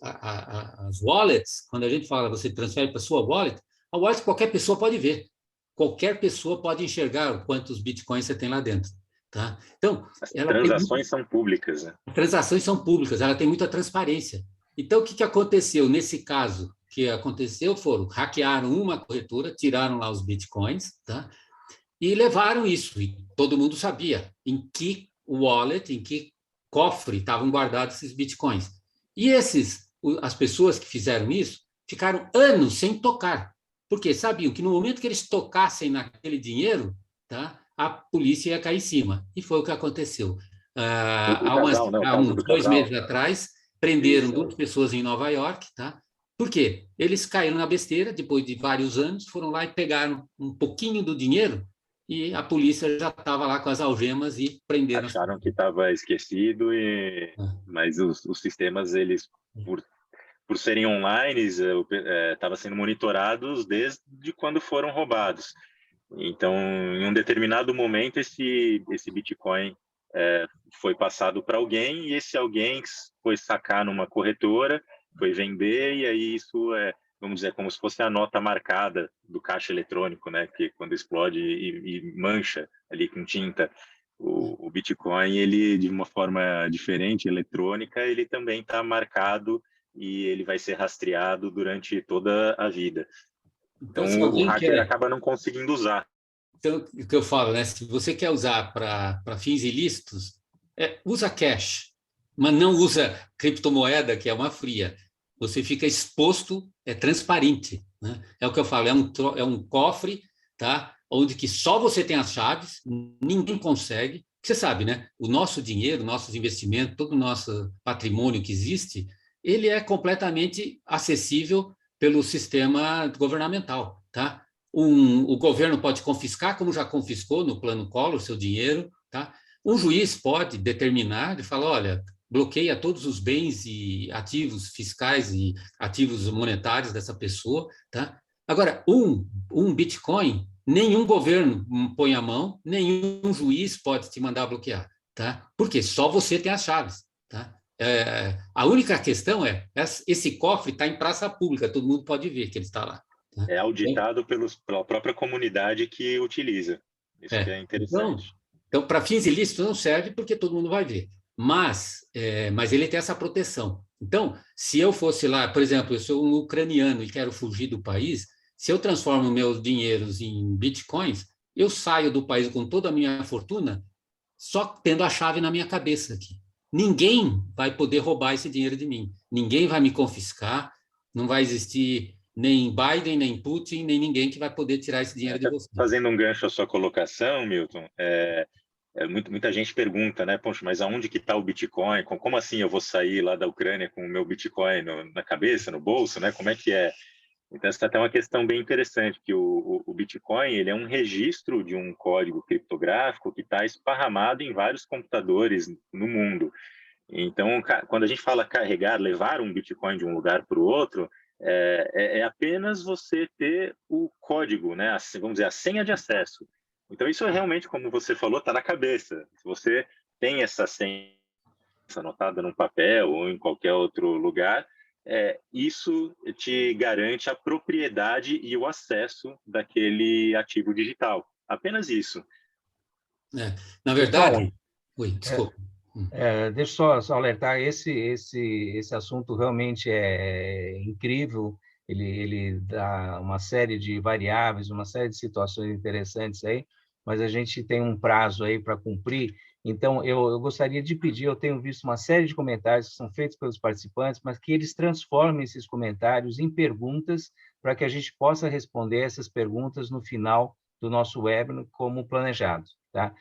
wallets, quando a gente fala, você transfere para a sua wallet, a wallet qualquer pessoa pode ver. Qualquer pessoa pode enxergar quantos bitcoins você tem lá dentro. Tá? Então, as transações são públicas, né? As transações são públicas, ela tem muita transparência. Então, o que aconteceu nesse caso? O que aconteceu hackearam uma corretora, tiraram lá os bitcoins, tá? E levaram isso. E todo mundo sabia em que wallet, em que cofre estavam guardados esses bitcoins. E as pessoas que fizeram isso ficaram anos sem tocar, porque sabiam que no momento que eles tocassem naquele dinheiro, tá, a polícia ia cair em cima. E foi o que aconteceu. Há uns 2 meses atrás, prenderam 2 pessoas em Nova York, tá? Por quê? Eles caíram na besteira, depois de vários anos, foram lá e pegaram um pouquinho do dinheiro e a polícia já estava lá com as algemas e prenderam. Acharam que estava esquecido, mas os sistemas, eles, por serem online, estavam sendo monitorados desde quando foram roubados. Então, em um determinado momento, esse Bitcoin foi passado para alguém, e esse alguém foi sacar numa corretora, foi vender, e aí isso vamos dizer, como se fosse a nota marcada do caixa eletrônico, né? Que quando explode e mancha ali com tinta o Bitcoin, ele, de uma forma diferente, eletrônica, ele também está marcado e ele vai ser rastreado durante toda a vida. Então, o hacker acaba não conseguindo usar. Então, o que eu falo, né? Se você quer usar para fins ilícitos, usa cash, mas não usa criptomoeda, que é uma fria. Você fica exposto, é transparente, né? É o que eu falo, é um cofre, tá? Onde que só você tem as chaves, ninguém consegue. Você sabe, né? O nosso dinheiro, nossos investimentos, todo o nosso patrimônio que existe, ele é completamente acessível pelo sistema governamental, tá? O governo pode confiscar, como já confiscou no Plano Collor, seu dinheiro, tá? Um juiz pode determinar, de falar, olha, bloqueia todos os bens e ativos fiscais e ativos monetários dessa pessoa, tá? Agora, um Bitcoin, nenhum governo põe a mão, nenhum juiz pode te mandar bloquear, tá? Porque só você tem as chaves, tá? A única questão esse cofre está em praça pública, todo mundo pode ver que ele está lá. Tá? É auditado pela própria comunidade que utiliza. Isso que é interessante. Então, para fins ilícitos não serve porque todo mundo vai ver. Mas ele tem essa proteção. Então, se eu fosse lá, por exemplo, eu sou um ucraniano e quero fugir do país, se eu transformo meus dinheiros em bitcoins, eu saio do país com toda a minha fortuna só tendo a chave na minha cabeça aqui. Ninguém vai poder roubar esse dinheiro de mim. Ninguém vai me confiscar, não vai existir nem Biden, nem Putin, nem ninguém que vai poder tirar esse dinheiro de você. Fazendo um gancho à sua colocação, Milton, muita gente pergunta, né? Poxa, mas aonde que está o Bitcoin? Como assim eu vou sair lá da Ucrânia com o meu Bitcoin na cabeça, no bolso, né? Como é que é? Então, essa é até uma questão bem interessante, que o Bitcoin ele é um registro de um código criptográfico que está esparramado em vários computadores no mundo. Então, quando a gente fala carregar, levar um Bitcoin de um lugar para o outro, é apenas você ter o código, né? Vamos dizer, a senha de acesso. Então, isso é realmente, como você falou, está na cabeça. Se você tem essa senha anotada num papel ou em qualquer outro lugar, isso te garante a propriedade e o acesso daquele ativo digital. Apenas isso. Na verdade... Oi, desculpa. Deixa eu só alertar, esse assunto realmente é incrível, ele dá uma série de variáveis, uma série de situações interessantes aí, mas a gente tem um prazo aí para cumprir. Então, eu gostaria de pedir, eu tenho visto uma série de comentários que são feitos pelos participantes, mas que eles transformem esses comentários em perguntas para que a gente possa responder essas perguntas no final do nosso webinar como planejado, tá?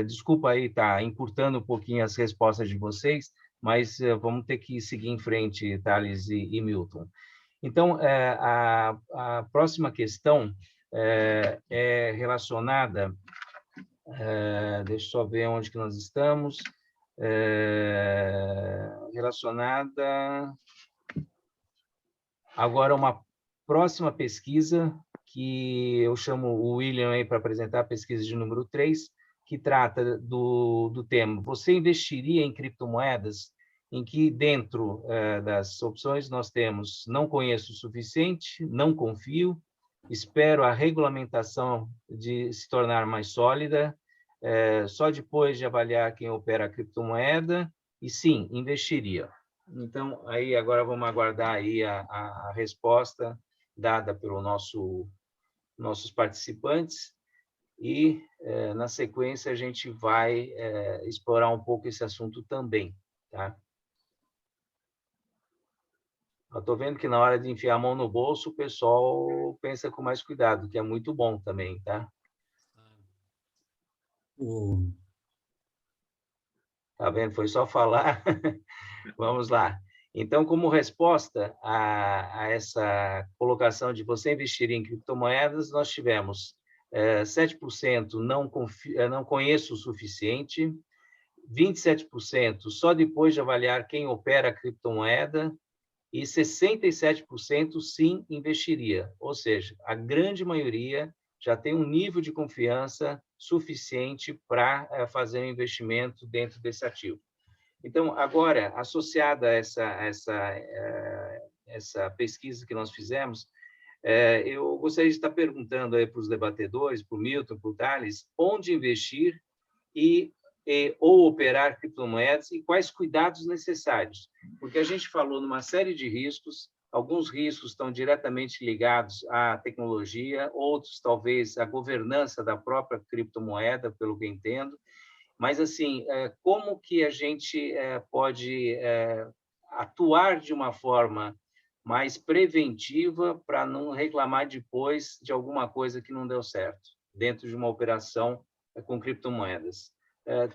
Desculpa aí estar encurtando um pouquinho as respostas de vocês, mas vamos ter que seguir em frente, Thales e Milton. Então, a próxima questão é relacionada... deixa eu só ver onde que nós estamos. Relacionada... Agora, uma próxima pesquisa, que eu chamo o William aí para apresentar a pesquisa de número 3, que trata do tema: você investiria em criptomoedas? Em que dentro das opções nós temos não conheço o suficiente, não confio, espero a regulamentação de se tornar mais sólida, só depois de avaliar quem opera a criptomoeda, e sim, investiria. Então, aí agora vamos aguardar aí a resposta dada pelos nossos participantes, e, na sequência, a gente vai explorar um pouco esse assunto também, tá? Eu estou vendo que na hora de enfiar a mão no bolso, o pessoal pensa com mais cuidado, que é muito bom também, tá? Tá vendo? Foi só falar. Vamos lá. Então, como resposta a essa colocação de você investir em criptomoedas, nós tivemos 7% não conheço o suficiente, 27% só depois de avaliar quem opera a criptomoeda, e 67% sim investiria. Ou seja, a grande maioria já tem um nível de confiança suficiente para fazer um investimento dentro desse ativo. Então, agora, associada a essa pesquisa que nós fizemos, eu gostaria de estar perguntando aí para os debatedores, para o Milton, para o Thales, onde investir ou operar criptomoedas e quais cuidados necessários. Porque a gente falou numa série de riscos, alguns riscos estão diretamente ligados à tecnologia, outros talvez à governança da própria criptomoeda, pelo que entendo. Mas, assim, como que a gente pode atuar de uma forma mais preventiva para não reclamar depois de alguma coisa que não deu certo, dentro de uma operação com criptomoedas?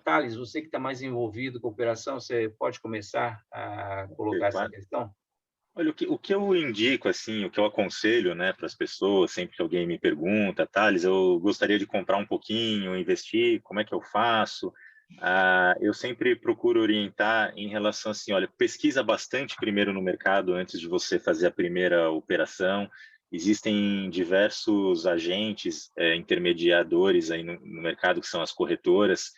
Thales, você que está mais envolvido com a operação, você pode começar a colocar essa questão? Olha, o que eu indico, assim, o que eu aconselho, né, para as pessoas, sempre que alguém me pergunta, Thales, eu gostaria de comprar um pouquinho, investir, como é que eu faço? Eu sempre procuro orientar em relação assim, olha, pesquisa bastante primeiro no mercado antes de você fazer a primeira operação. Existem diversos agentes, intermediadores aí no mercado, que são as corretoras.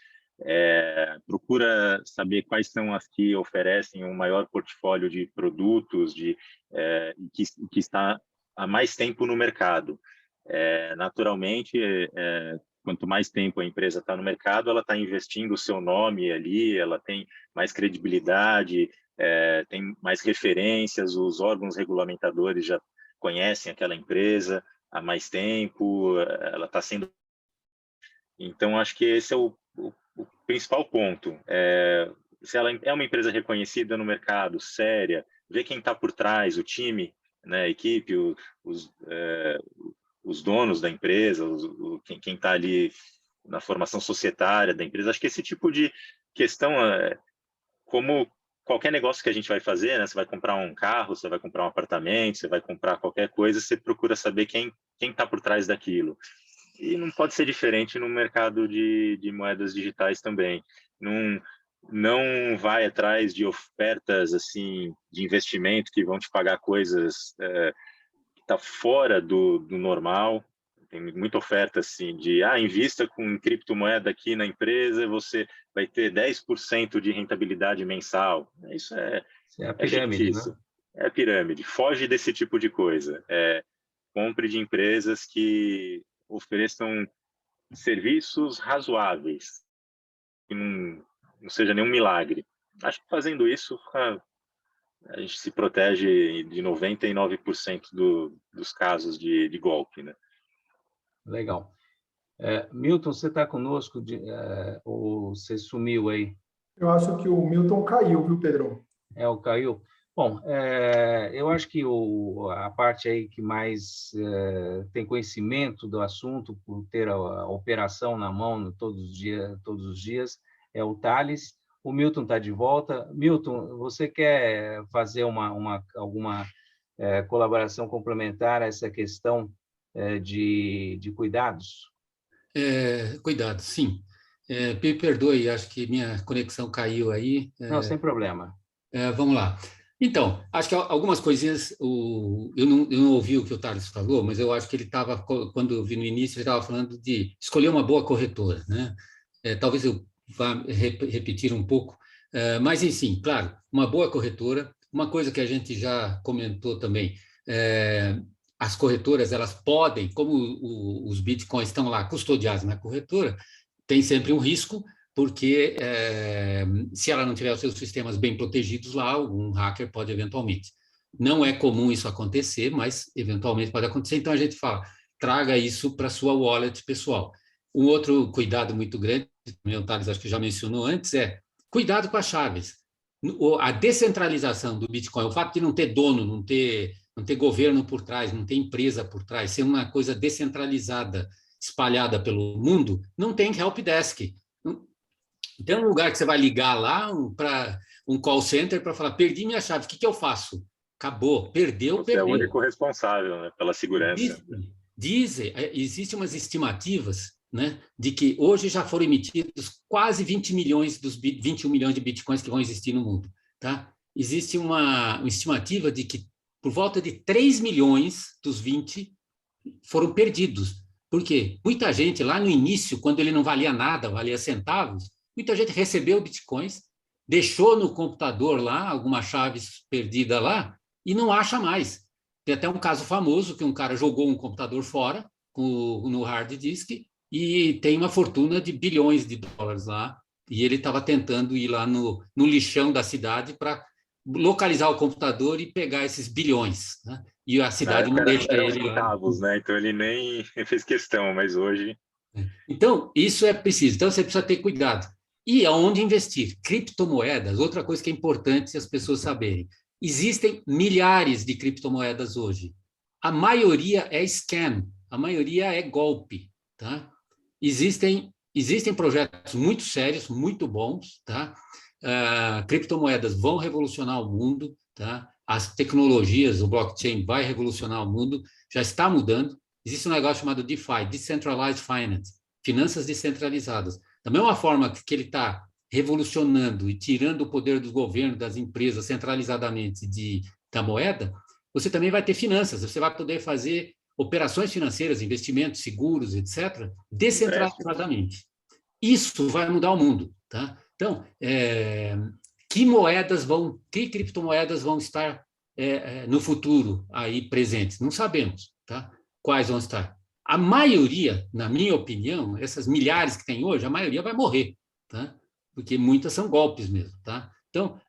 Procura saber quais são as que oferecem um maior portfólio de produtos que está há mais tempo no mercado. Naturalmente, quanto mais tempo a empresa está no mercado, ela está investindo o seu nome ali, ela tem mais credibilidade, tem mais referências, os órgãos regulamentadores já conhecem aquela empresa há mais tempo, ela está sendo... Então, acho que esse é o principal ponto. Se ela é uma empresa reconhecida no mercado, séria, ver quem está por trás, o time, né, a equipe, os donos da empresa, quem está ali na formação societária da empresa. Acho que esse tipo de questão, como qualquer negócio que a gente vai fazer, né, você vai comprar um carro, você vai comprar um apartamento, você vai comprar qualquer coisa, você procura saber quem está por trás daquilo. E não pode ser diferente no mercado de moedas digitais também. Não vai atrás de ofertas assim de investimento que vão te pagar coisas que está fora do normal. Tem muita oferta assim de invista com criptomoeda aqui na empresa, você vai ter 10% de rentabilidade mensal. Isso é a pirâmide, né? É pirâmide. Foge desse tipo de coisa. Compre de empresas que ofereçam serviços razoáveis, que não seja nenhum milagre. Acho que fazendo isso, a gente se protege de 99% dos casos de golpe, né? Legal. Milton, você está conosco ou você sumiu aí? Eu acho que o Milton caiu, viu, Pedro? Caiu. Bom, eu acho que a parte aí que mais tem conhecimento do assunto, por ter a operação na mão todos os dias, é o Thales. O Milton está de volta. Milton, você quer fazer alguma colaboração complementar a essa questão de cuidados? Cuidados, sim. Me perdoe, acho que minha conexão caiu aí. Não, sem problema. Vamos lá. Então, acho que algumas coisinhas, eu não ouvi o que o Thales falou, mas eu acho que ele estava, quando eu vi no início, ele estava falando de escolher uma boa corretora, né? Talvez eu vá repetir um pouco, mas, enfim, claro, uma boa corretora, uma coisa que a gente já comentou também, as corretoras, elas podem, como os bitcoins estão lá custodiados na corretora, tem sempre um risco, porque se ela não tiver os seus sistemas bem protegidos lá, algum hacker pode eventualmente. Não é comum isso acontecer, mas eventualmente pode acontecer. Então, a gente fala, traga isso para a sua wallet pessoal. Um outro cuidado muito grande, o Thales acho que já mencionou antes, cuidado com as chaves. A descentralização do Bitcoin, o fato de não ter dono, não ter governo por trás, não ter empresa por trás, ser uma coisa descentralizada, espalhada pelo mundo, não tem helpdesk. Tem um lugar que você vai ligar lá para um call center para falar, perdi minha chave, o que eu faço? Acabou, perdeu. Você é o único responsável, né, pela segurança. Existem umas estimativas, né, de que hoje já foram emitidos quase 20 milhões dos 21 milhões de bitcoins que vão existir no mundo. Tá? Existe uma estimativa de que por volta de 3 milhões dos 20 foram perdidos. Por quê? Muita gente, lá no início, quando ele não valia nada, valia centavos, muita gente recebeu bitcoins, deixou no computador lá, alguma chave perdida lá, e não acha mais. Tem até um caso famoso que um cara jogou um computador fora no hard disk e tem uma fortuna de bilhões de dólares lá, e ele estava tentando ir lá no lixão da cidade para localizar o computador e pegar esses bilhões, né? E a cidade não deixa eram ele lá. centavos, né? Então ele nem fez questão, mas hoje... Então, isso é preciso. Então, você precisa ter cuidado. E aonde investir? Criptomoedas, outra coisa que é importante as pessoas saberem. Existem milhares de criptomoedas hoje. A maioria é scam, a maioria é golpe, tá? Existem projetos muito sérios, muito bons, tá? Criptomoedas vão revolucionar o mundo, tá? As tecnologias, o blockchain vai revolucionar o mundo, já está mudando. Existe um negócio chamado DeFi, Decentralized Finance, finanças descentralizadas. Da mesma forma que ele está revolucionando e tirando o poder do governo, das empresas, centralizadamente da moeda, você também vai ter finanças, você vai poder fazer operações financeiras, investimentos, seguros, etc., descentralizadamente. Isso vai mudar o mundo, tá? Então, que criptomoedas vão estar no futuro aí presentes? Não sabemos, tá? Quais vão estar. A maioria, na minha opinião, essas milhares que tem hoje, a maioria vai morrer, tá? Porque muitas são golpes mesmo, tá? Então,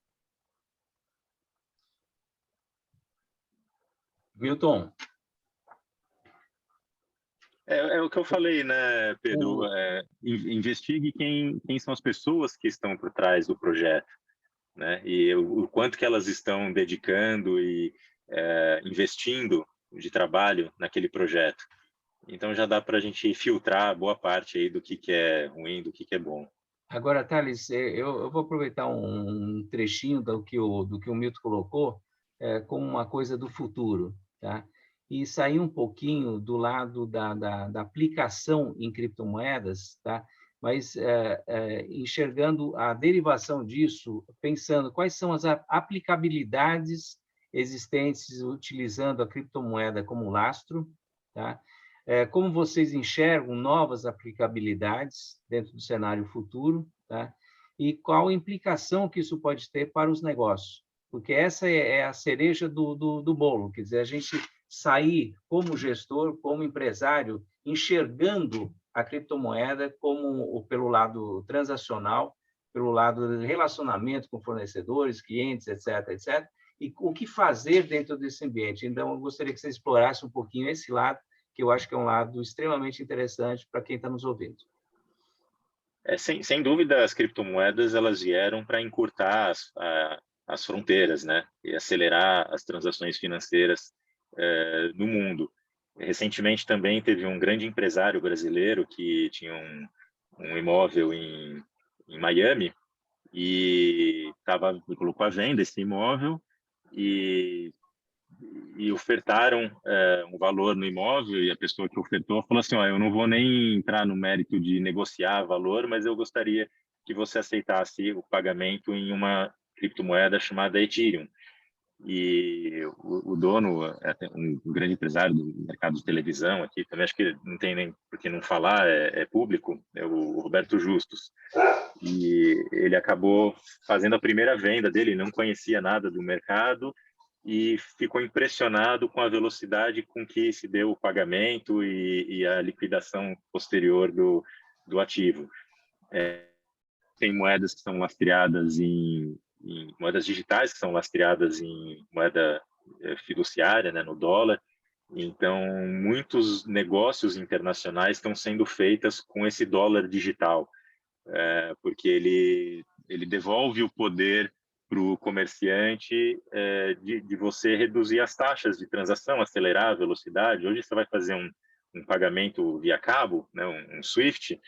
Milton. É o que eu falei, né, Pedro? Investigue quem são as pessoas que estão por trás do projeto, né? E o quanto que elas estão dedicando e investindo de trabalho naquele projeto. Então já dá para a gente filtrar boa parte aí do que é ruim, do que é bom. Agora, Thales, eu vou aproveitar um trechinho do que o Milton colocou como uma coisa do futuro, tá? E sair um pouquinho do lado da aplicação em criptomoedas, tá? Mas enxergando a derivação disso, pensando quais são as aplicabilidades existentes utilizando a criptomoeda como lastro, tá? Como vocês enxergam novas aplicabilidades dentro do cenário futuro, tá? E qual a implicação que isso pode ter para os negócios? Porque essa é a cereja do bolo, quer dizer, a gente sair como gestor, como empresário, enxergando a criptomoeda como pelo lado transacional, pelo lado do relacionamento com fornecedores, clientes, etc., etc., e o que fazer dentro desse ambiente. Então, eu gostaria que você explorasse um pouquinho esse lado, que eu acho que é um lado extremamente interessante para quem está nos ouvindo. Sem dúvida, as criptomoedas elas vieram para encurtar as fronteiras, né? E acelerar as transações financeiras no mundo. Recentemente também teve um grande empresário brasileiro que tinha um imóvel em Miami e colocou à venda esse imóvel e ofertaram um valor no imóvel e a pessoa que ofertou falou assim, eu não vou nem entrar no mérito de negociar valor, mas eu gostaria que você aceitasse o pagamento em uma criptomoeda chamada Ethereum. E o dono, um grande empresário do mercado de televisão aqui, também acho que não tem nem por que não falar, é público, é o Roberto Justus. E ele acabou fazendo a primeira venda dele, não conhecia nada do mercado, e ficou impressionado com a velocidade com que se deu o pagamento e a liquidação posterior do ativo. Tem moedas que são lastreadas em moedas digitais, que são lastreadas em moeda fiduciária, né, no dólar. Então, muitos negócios internacionais estão sendo feitos com esse dólar digital, porque ele devolve o poder para o comerciante de você reduzir as taxas de transação, acelerar a velocidade. Hoje você vai fazer um pagamento via cabo, né, um SWIFT,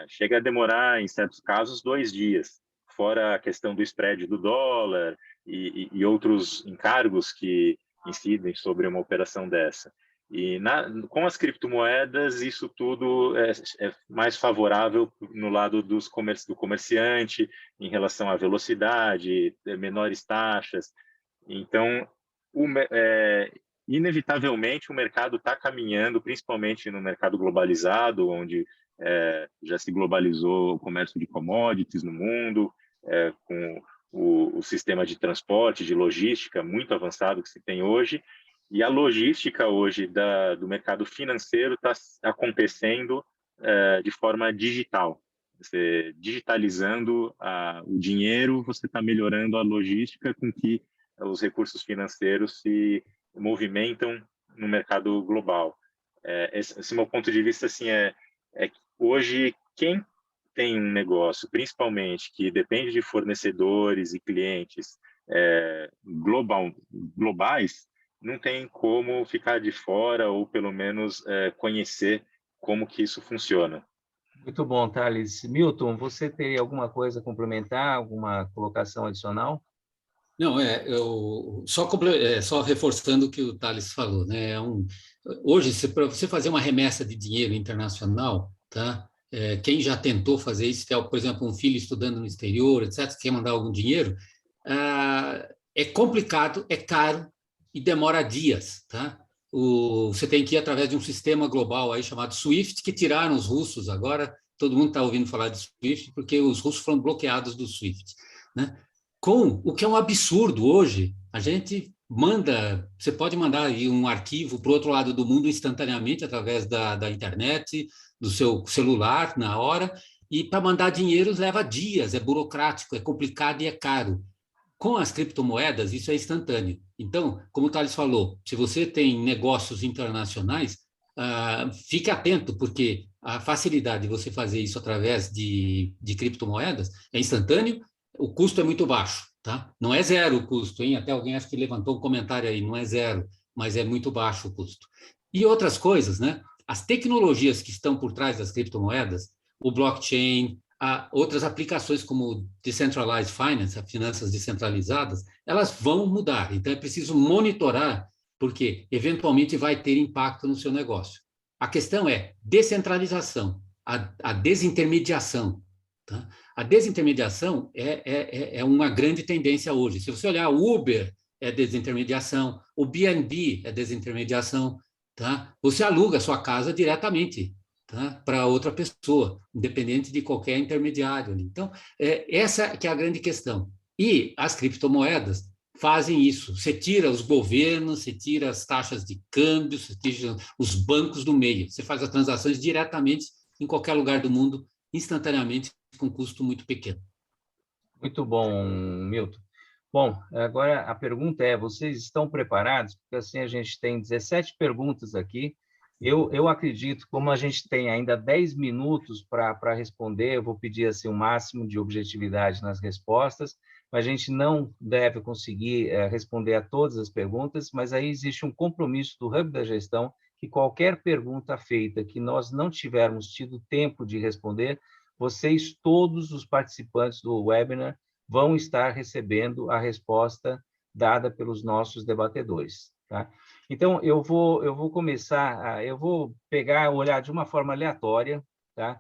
chega a demorar, em certos casos, 2 dias, fora a questão do spread do dólar e outros encargos que incidem sobre uma operação dessa. E com as criptomoedas, isso tudo é mais favorável no lado do comerciante, em relação à velocidade, menores taxas. Então, inevitavelmente o mercado está caminhando, principalmente no mercado globalizado, onde já se globalizou o comércio de commodities no mundo, com o sistema de transporte, de logística muito avançado que se tem hoje, e a logística hoje do mercado financeiro está acontecendo de forma digital. Você digitalizando o dinheiro, você está melhorando a logística com que os recursos financeiros se movimentam no mercado global. Esse meu ponto de vista assim, que hoje quem tem um negócio, principalmente que depende de fornecedores e clientes globais, não tem como ficar de fora ou pelo menos conhecer como que isso funciona. Muito bom, Thales. Milton, você teria alguma coisa a complementar, alguma colocação adicional? Não, só reforçando o que o Thales falou, né? Hoje, para você fazer uma remessa de dinheiro internacional, tá? Quem já tentou fazer isso, tem, por exemplo, um filho estudando no exterior, etc., quer mandar algum dinheiro, é complicado, é caro e demora dias, tá? Você tem que ir através de um sistema global aí chamado SWIFT, que tiraram os russos agora, todo mundo está ouvindo falar de SWIFT, porque os russos foram bloqueados do SWIFT, né? O que é um absurdo hoje, você pode mandar aí um arquivo para o outro lado do mundo instantaneamente através da internet, do seu celular, na hora, e para mandar dinheiro leva dias, é burocrático, é complicado e é caro. Com as criptomoedas, isso é instantâneo. Então, como o Thales falou, se você tem negócios internacionais, fique atento, porque a facilidade de você fazer isso através de criptomoedas é instantâneo, o custo é muito baixo, tá? Não é zero o custo, hein? Até alguém acho que levantou um comentário aí, não é zero, mas é muito baixo o custo. E outras coisas, né? As tecnologias que estão por trás das criptomoedas, o blockchain, outras aplicações como Decentralized Finance, as finanças descentralizadas, elas vão mudar. Então, é preciso monitorar, porque eventualmente vai ter impacto no seu negócio. A questão é descentralização, a desintermediação. Tá? A desintermediação é uma grande tendência hoje. Se você olhar, o Uber é desintermediação, o B&B é desintermediação. Tá? Você aluga a sua casa diretamente, tá? Para outra pessoa, independente de qualquer intermediário. Então, essa que é a grande questão. E as criptomoedas fazem isso. Você tira os governos, você tira as taxas de câmbio, você tira os bancos do meio. Você faz as transações diretamente em qualquer lugar do mundo, instantaneamente, com custo muito pequeno. Muito bom, Milton. Bom, agora a pergunta é, vocês estão preparados? Porque assim a gente tem 17 perguntas aqui. Eu acredito, como a gente tem ainda 10 minutos para responder, eu vou pedir assim, o máximo de objetividade nas respostas, mas a gente não deve conseguir responder a todas as perguntas, mas aí existe um compromisso do Hub da Gestão que qualquer pergunta feita que nós não tivermos tido tempo de responder, vocês, todos os participantes do webinar, vão estar recebendo a resposta dada pelos nossos debatedores. Tá? Então, eu vou começar, eu vou olhar de uma forma aleatória, tá?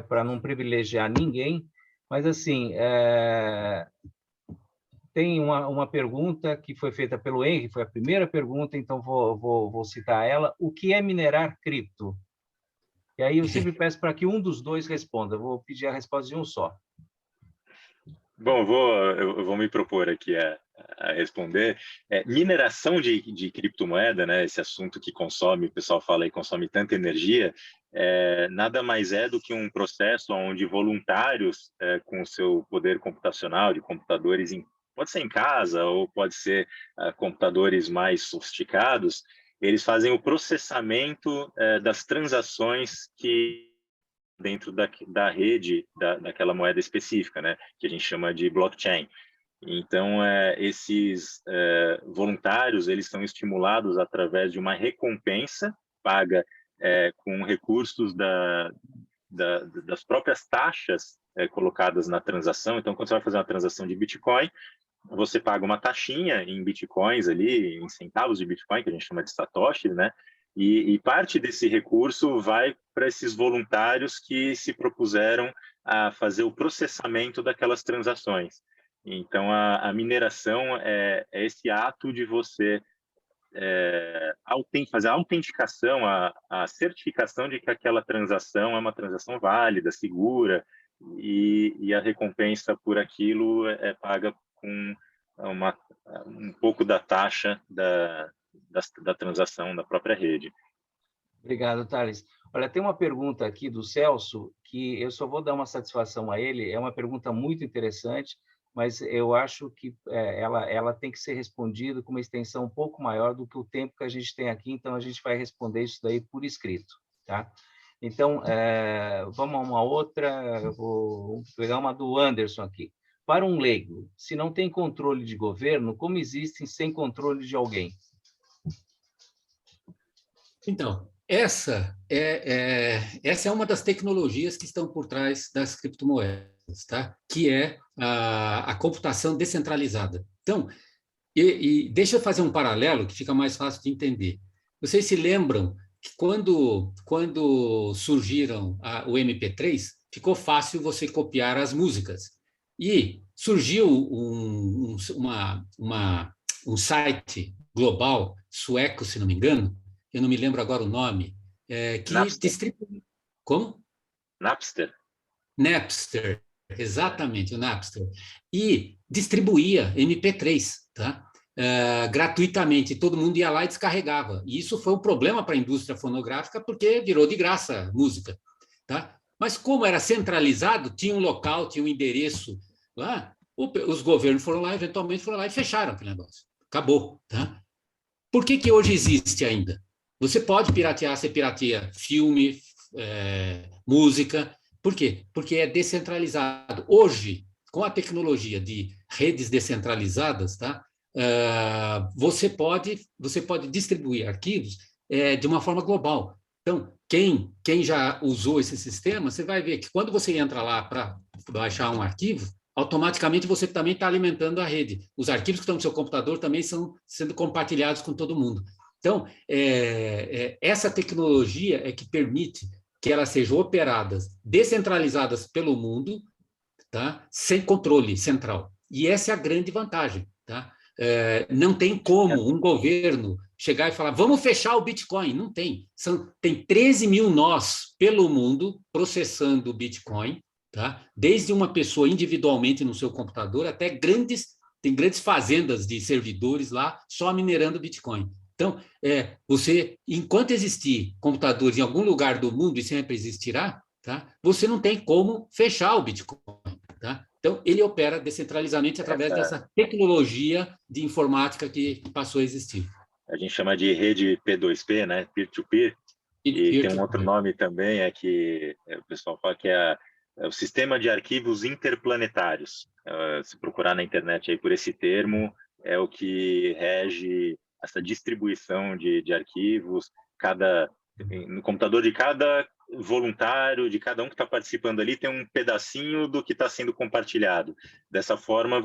Para não privilegiar ninguém, mas, assim, tem uma pergunta que foi feita pelo Henry, foi a primeira pergunta, então vou citar ela. O que é minerar cripto? E aí eu sempre peço para que um dos dois responda. Eu vou pedir a resposta de um só. Bom, eu vou me propor aqui a responder. Mineração de criptomoeda, né? Esse assunto que o pessoal fala aí, consome tanta energia, nada mais é do que um processo onde voluntários, com o seu poder computacional, de computadores, pode ser em casa ou pode ser computadores mais sofisticados, eles fazem o processamento das transações que dentro da rede daquela moeda específica, né, que a gente chama de blockchain. Então, esses voluntários, eles são estimulados através de uma recompensa paga com recursos das próprias taxas colocadas na transação. Então, quando você vai fazer uma transação de Bitcoin, você paga uma taxinha em Bitcoins ali, em centavos de Bitcoin, que a gente chama de satoshis, né? E parte desse recurso vai para esses voluntários que se propuseram a fazer o processamento daquelas transações. Então, a mineração é esse ato de você fazer a autenticação, a certificação de que aquela transação é uma transação válida, segura, e a recompensa por aquilo é paga com um pouco da taxa da transação da própria rede. Obrigado, Thales. Olha, tem uma pergunta aqui do Celso, que eu só vou dar uma satisfação a ele, é uma pergunta muito interessante, mas eu acho que ela tem que ser respondida com uma extensão um pouco maior do que o tempo que a gente tem aqui, então a gente vai responder isso daí por escrito, tá? Então, vamos a uma outra, eu vou pegar uma do Anderson aqui. Para um leigo, se não tem controle de governo, como existem sem controle de alguém? Então, essa é uma das tecnologias que estão por trás das criptomoedas, tá? Que é a computação descentralizada. Então, deixa eu fazer um paralelo que fica mais fácil de entender. Vocês se lembram que quando surgiram o MP3, ficou fácil você copiar as músicas. E surgiu um site global, sueco, se não me engano, eu não me lembro agora o nome, que distribui... Como? Napster. Napster, exatamente, o Napster. E distribuía MP3, tá? Gratuitamente, todo mundo ia lá e descarregava. E isso foi um problema para a indústria fonográfica, porque virou de graça a música, tá? Mas como era centralizado, tinha um local, tinha um endereço lá, os governos foram lá, eventualmente foram lá e fecharam aquele negócio. Acabou, tá? Por que hoje existe ainda? Você pode piratear, você pirateia filme, música. Por quê? Porque é descentralizado. Hoje, com a tecnologia de redes descentralizadas, tá? Você pode distribuir arquivos de uma forma global. Então, quem já usou esse sistema, você vai ver que quando você entra lá para baixar um arquivo, automaticamente você também está alimentando a rede. Os arquivos que estão no seu computador também estão sendo compartilhados com todo mundo. Então, essa tecnologia é que permite que elas sejam operadas, descentralizadas pelo mundo, tá? Sem controle central. E essa é a grande vantagem. Tá? Não tem como um governo chegar e falar, vamos fechar o Bitcoin. Não tem. Tem 13 mil nós pelo mundo processando o Bitcoin, tá? Desde uma pessoa individualmente no seu computador até tem grandes fazendas de servidores lá só minerando Bitcoin. Então, enquanto existir computadores em algum lugar do mundo, e sempre existirá, tá? Você não tem como fechar o Bitcoin. Tá? Então, ele opera descentralizadamente através dessa tecnologia de informática que passou a existir. A gente chama de rede P2P, né? Peer-to-peer. E tem um outro nome também, que o pessoal fala que é o sistema de arquivos interplanetários. Se procurar na internet aí por esse termo, é o que rege essa distribuição de arquivos, no computador de cada voluntário, de cada um que está participando ali, tem um pedacinho do que está sendo compartilhado. Dessa forma,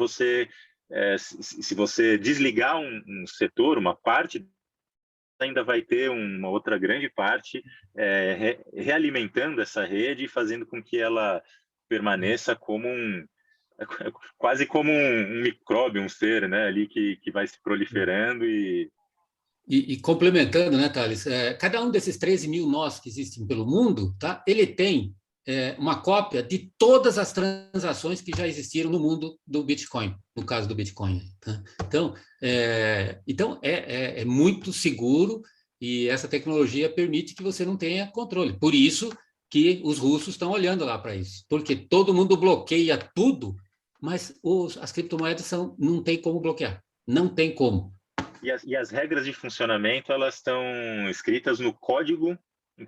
se você desligar um setor, uma parte, ainda vai ter uma outra grande parte realimentando essa rede e fazendo com que ela permaneça como quase como um micróbio, um ser, né, ali que vai se proliferando E complementando, né, Thales, cada um desses 13 mil nós que existem pelo mundo, tá, ele tem uma cópia de todas as transações que já existiram no mundo do Bitcoin, no caso do Bitcoin. Tá? Então, é muito seguro e essa tecnologia permite que você não tenha controle. Por isso que os russos estão olhando lá para isso, porque todo mundo bloqueia tudo, mas as criptomoedas não tem como bloquear, não tem como. E as regras de funcionamento, elas estão escritas no código,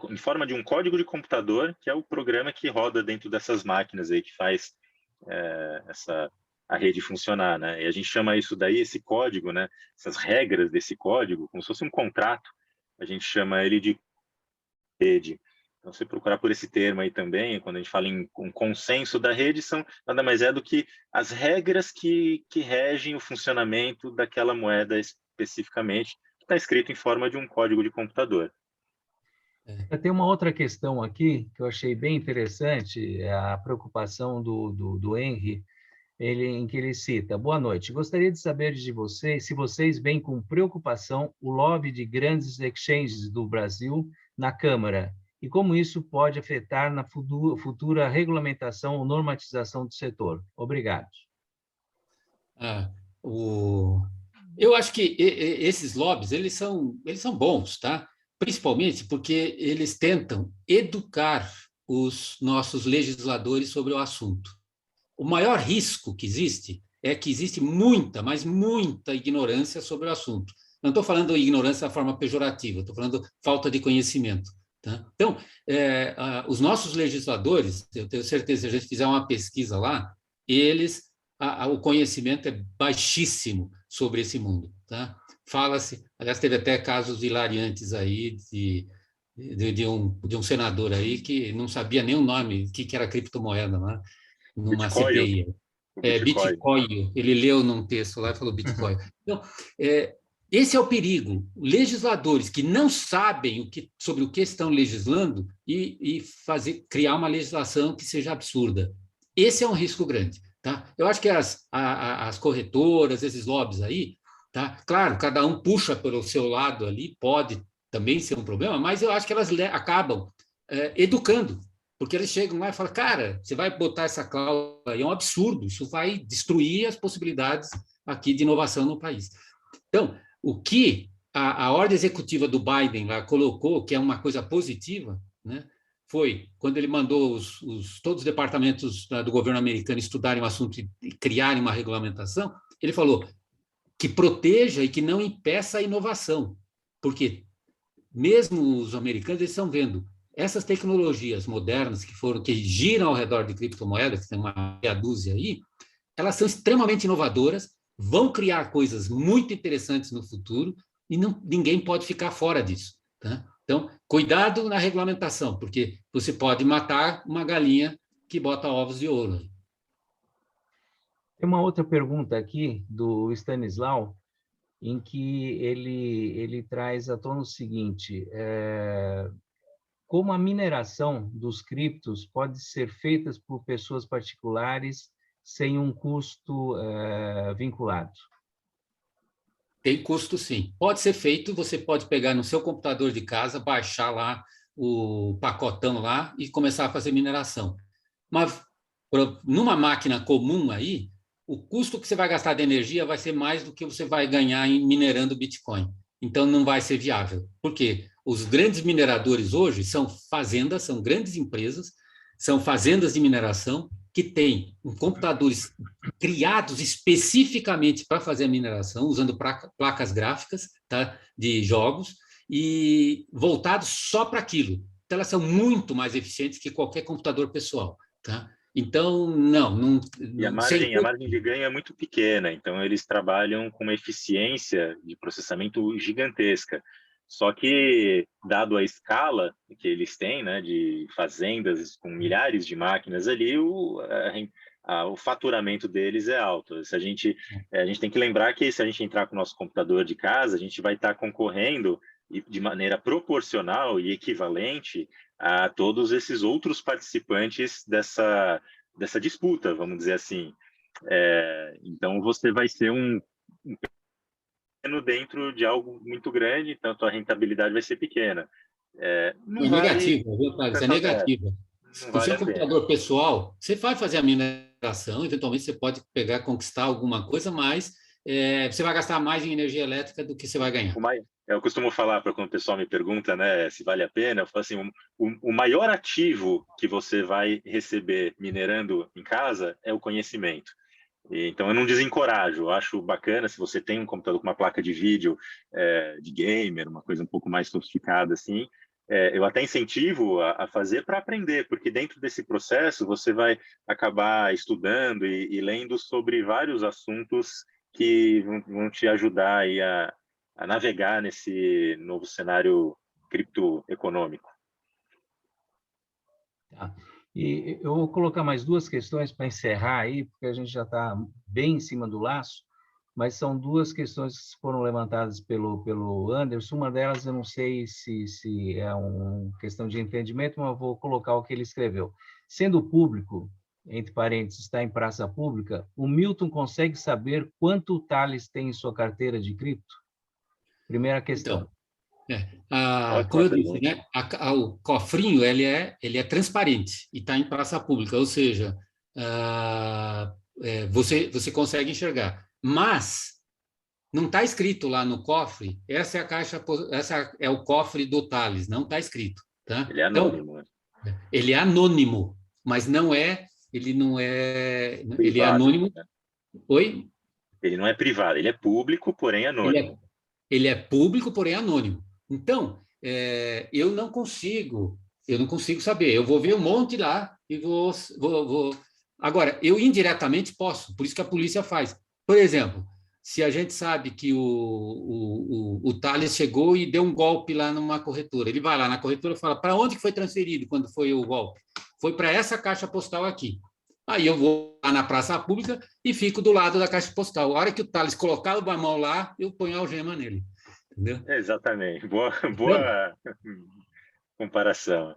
em forma de um código de computador, que é o programa que roda dentro dessas máquinas aí, que faz a rede funcionar, né? E a gente chama isso daí, esse código, né? Essas regras desse código, como se fosse um contrato, a gente chama ele de rede. Então, se procurar por esse termo aí também, quando a gente fala em um consenso da rede, são nada mais é do que as regras que regem o funcionamento daquela moeda especificamente, que está escrito em forma de um código de computador. Tem uma outra questão aqui que eu achei bem interessante, a preocupação do Henry. em que ele cita: boa noite, gostaria de saber de vocês se vocês veem com preocupação o lobby de grandes exchanges do Brasil na Câmara e como isso pode afetar na futura regulamentação ou normatização do setor. Obrigado. Eu acho que esses lobbies eles são bons, tá? Principalmente porque eles tentam educar os nossos legisladores sobre o assunto. O maior risco que existe é que existe muita, mas muita ignorância sobre o assunto. Não estou falando ignorância da forma pejorativa, estou falando falta de conhecimento. Tá? Então, os nossos legisladores, eu tenho certeza, se a gente fizer uma pesquisa lá, o conhecimento é baixíssimo sobre esse mundo. Tá? Fala-se, aliás, teve até casos hilariantes aí de um senador aí que não sabia nem o nome, o que era criptomoeda, né? Numa CPI. Bitcoin. Ele leu num texto lá e falou Bitcoin. Então, esse é o perigo. Legisladores que não sabem sobre o que estão legislando e criar uma legislação que seja absurda. Esse é um risco grande. Tá? Eu acho que as corretoras, esses lobbies aí, tá? Claro, cada um puxa pelo seu lado ali, pode também ser um problema, mas eu acho que elas acabam educando. Porque eles chegam lá e falam, cara, você vai botar essa cláusula aí, é um absurdo, isso vai destruir as possibilidades aqui de inovação no país. Então, o que a ordem executiva do Biden lá colocou, que é uma coisa positiva, né, foi quando ele mandou todos os departamentos do governo americano estudarem o assunto e criarem uma regulamentação, ele falou que proteja e que não impeça a inovação, porque mesmo os americanos eles estão vendo essas tecnologias modernas que giram ao redor de criptomoedas, que tem uma meia dúzia aí, elas são extremamente inovadoras, vão criar coisas muito interessantes no futuro e ninguém pode ficar fora disso. Tá? Então, cuidado na regulamentação, porque você pode matar uma galinha que bota ovos de ouro. Tem uma outra pergunta aqui do Stanislau, em que ele traz à tona o seguinte: como a mineração dos criptos pode ser feita por pessoas particulares sem um custo vinculado? Tem custo, sim. Pode ser feito, você pode pegar no seu computador de casa, baixar lá o pacotão lá e começar a fazer mineração. Mas numa máquina comum aí, o custo que você vai gastar de energia vai ser mais do que você vai ganhar em minerando Bitcoin. Então, não vai ser viável. Por quê? Os grandes mineradores hoje são fazendas, são grandes empresas, são fazendas de mineração que têm computadores criados especificamente para fazer a mineração, usando placas gráficas, tá, de jogos, e voltados só para aquilo. Então, elas são muito mais eficientes que qualquer computador pessoal. Tá? Então, não... E a margem de ganho é muito pequena, então eles trabalham com uma eficiência de processamento gigantesca. Só que, dado a escala que eles têm, né, de fazendas com milhares de máquinas ali, o faturamento deles é alto. Se a gente tem que lembrar que se a gente entrar com o nosso computador de casa, a gente vai estar concorrendo de maneira proporcional e equivalente a todos esses outros participantes dessa disputa, vamos dizer assim. Então, você vai ser um dentro de algo muito grande, então a tua rentabilidade vai ser pequena. Negativa, viu, Thales? É negativa. Com o seu computador pessoal, você vai fazer a mineração, eventualmente você pode conquistar alguma coisa, mas você vai gastar mais em energia elétrica do que você vai ganhar. Eu costumo falar, para quando o pessoal me pergunta, né, se vale a pena, eu falo assim, o maior ativo que você vai receber minerando em casa é o conhecimento. Então, eu não desencorajo, eu acho bacana se você tem um computador com uma placa de vídeo de gamer, uma coisa um pouco mais sofisticada assim, eu até incentivo a fazer para aprender, porque dentro desse processo você vai acabar estudando e lendo sobre vários assuntos que vão te ajudar aí a navegar nesse novo cenário criptoeconômico. Tá. E eu vou colocar mais duas questões para encerrar aí, porque a gente já está bem em cima do laço, mas são duas questões que foram levantadas pelo Anderson. Uma delas eu não sei se é uma questão de entendimento, mas eu vou colocar o que ele escreveu. Sendo público, entre parênteses, está em praça pública, o Milton consegue saber quanto o Thales tem em sua carteira de cripto? Primeira questão. Então, como Ótima eu disse, pergunta. né, o cofrinho ele é transparente e está em praça pública, ou seja, você consegue enxergar. Mas não está escrito lá no cofre, essa é a caixa, essa é o cofre do Thales, não está escrito, tá? Ele é Então, anônimo, né? ele é anônimo, mas não é, ele não é, ele é Privado, anônimo. né? Oi? Ele não é privado, ele é público, porém Ele é, anônimo. ele é público, porém anônimo. Então, eu não consigo saber. Eu vou ver um monte lá e vou. Agora, eu indiretamente posso, por isso que a polícia faz. Por exemplo, se a gente sabe que o Thales chegou e deu um golpe lá numa corretora, ele vai lá na corretora e fala: para onde que foi transferido quando foi o golpe? Foi para essa caixa postal aqui. Aí eu vou lá na praça pública e fico do lado da caixa postal. A hora que o Thales colocar a mão lá, eu ponho a algema nele. Entendeu? Exatamente. Boa, Então, boa comparação.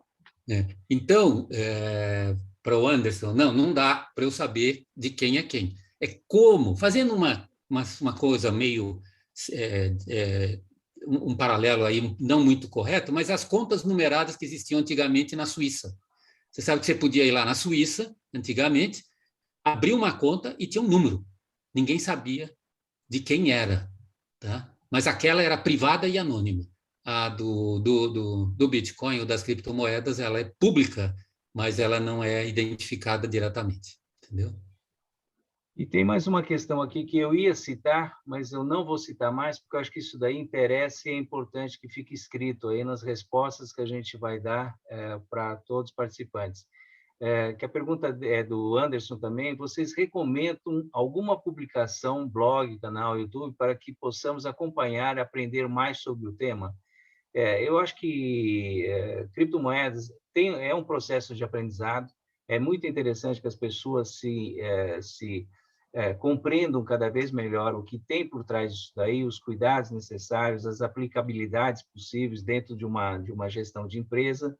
então, para o Anderson, não dá para eu saber de quem é quem. É como, fazendo uma coisa meio, é, é, um paralelo aí não muito correto, mas as contas numeradas que existiam antigamente na Suíça. Você sabe que você podia ir lá na Suíça, antigamente, abrir uma conta e tinha um número. Ninguém sabia de quem era, tá? Mas aquela era privada e anônima. A do Bitcoin ou das criptomoedas, ela é pública, mas ela não é identificada diretamente, entendeu? E tem mais uma questão aqui que eu ia citar, mas eu não vou citar mais, porque eu acho que isso daí interessa e é importante que fique escrito aí nas respostas que a gente vai dar para todos os participantes. Que a pergunta é do Anderson também, vocês recomendam alguma publicação, blog, canal, YouTube, para que possamos acompanhar e aprender mais sobre o tema? Eu acho que criptomoedas é um processo de aprendizado, é muito interessante que as pessoas se compreendam cada vez melhor o que tem por trás disso daí, os cuidados necessários, as aplicabilidades possíveis dentro de uma gestão de empresa,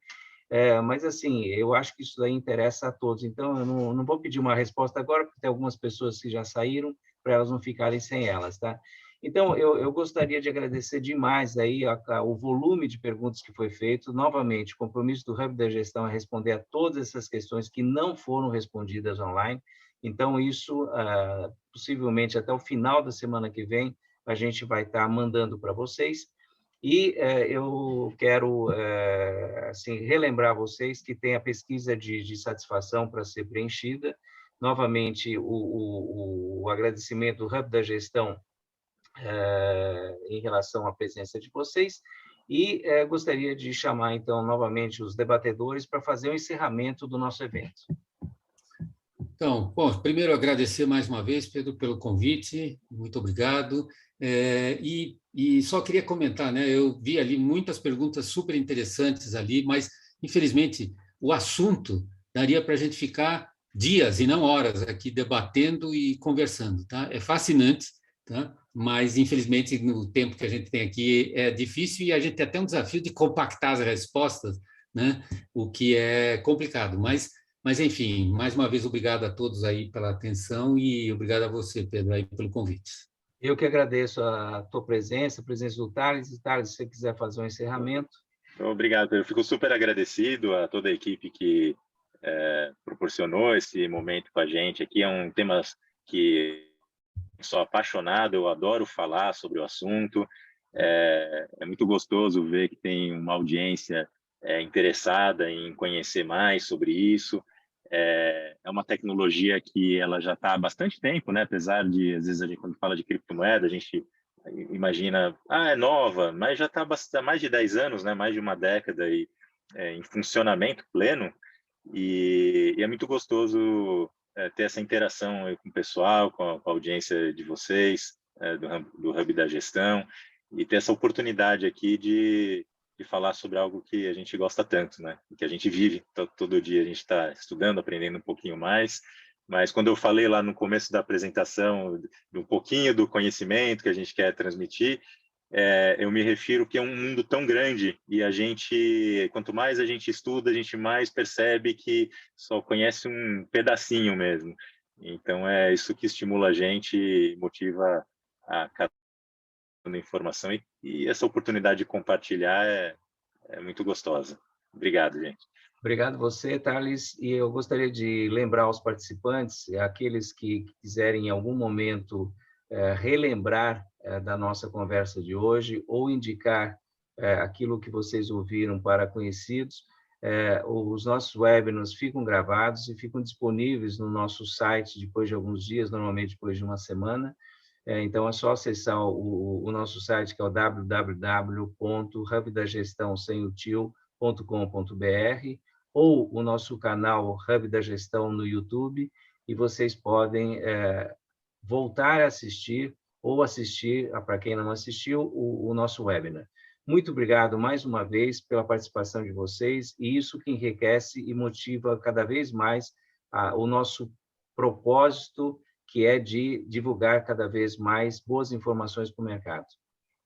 mas, assim, eu acho que isso daí interessa a todos. Então, eu não vou pedir uma resposta agora, porque tem algumas pessoas que já saíram, para elas não ficarem sem elas, tá? Então, eu gostaria de agradecer demais aí o volume de perguntas que foi feito. Novamente, o compromisso do Hub da Gestão é responder a todas essas questões que não foram respondidas online. Então, isso, possivelmente, até o final da semana que vem, a gente vai estar mandando para vocês. E eu quero assim, relembrar vocês que tem a pesquisa de satisfação para ser preenchida. Novamente, o agradecimento do Hub da Gestão em relação à presença de vocês. E gostaria de chamar, então, novamente os debatedores para fazer o encerramento do nosso evento. Então, bom, primeiro agradecer mais uma vez, Pedro, pelo convite, muito obrigado. E só queria comentar, né? Eu vi ali muitas perguntas super interessantes ali, mas infelizmente o assunto daria para a gente ficar dias e não horas aqui debatendo e conversando, tá? É fascinante, tá? Mas infelizmente no tempo que a gente tem aqui é difícil e a gente tem até um desafio de compactar as respostas, né? O que é complicado, mas, enfim, mais uma vez, obrigado a todos aí pela atenção e obrigado a você, Pedro, aí pelo convite. Eu que agradeço a tua presença, a presença do Thales. E, Thales, se você quiser fazer um encerramento. Obrigado, Pedro. Eu fico super agradecido a toda a equipe que proporcionou esse momento com a gente. Aqui é um tema que sou apaixonado, eu adoro falar sobre o assunto. É muito gostoso ver que tem uma audiência interessada em conhecer mais sobre isso. É uma tecnologia que ela já está há bastante tempo, né? Apesar de, às vezes, a gente, quando fala de criptomoeda, a gente imagina, é nova, mas já está há mais de 10 anos, né? Mais de uma década e, em funcionamento pleno. E é muito gostoso ter essa interação aí com o pessoal, com a audiência de vocês, do Hub da Gestão, e ter essa oportunidade aqui de falar sobre algo que a gente gosta tanto, né? Que a gente vive, todo dia a gente está estudando, aprendendo um pouquinho mais, mas quando eu falei lá no começo da apresentação de um pouquinho do conhecimento que a gente quer transmitir, eu me refiro que é um mundo tão grande e a gente, quanto mais a gente estuda, a gente mais percebe que só conhece um pedacinho mesmo. Então, é isso que estimula a gente e motiva a cada informação e essa oportunidade de compartilhar é muito gostosa. Obrigado, gente. Obrigado você, Thales. E eu gostaria de lembrar aos participantes, aqueles que quiserem em algum momento relembrar da nossa conversa de hoje ou indicar aquilo que vocês ouviram para conhecidos, os nossos webinars ficam gravados e ficam disponíveis no nosso site depois de alguns dias, normalmente depois de uma semana. Então, é só acessar o nosso site, que é o www.hubdagestãosemotio.com.br ou o nosso canal Hub da Gestão no YouTube, e vocês podem voltar a assistir ou assistir, para quem não assistiu, o nosso webinar. Muito obrigado mais uma vez pela participação de vocês, e isso que enriquece e motiva cada vez mais o nosso propósito, que é de divulgar cada vez mais boas informações para o mercado.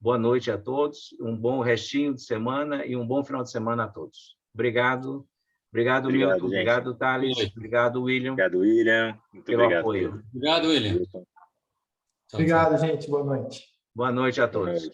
Boa noite a todos, um bom restinho de semana e um bom final de semana a todos. Obrigado. Obrigado, Milton. Gente. Obrigado, Thales. Obrigado, William. Obrigado, William. Muito pelo obrigado, apoio. Pedro. Obrigado, William. Obrigado, gente. Boa noite. Boa noite a todos.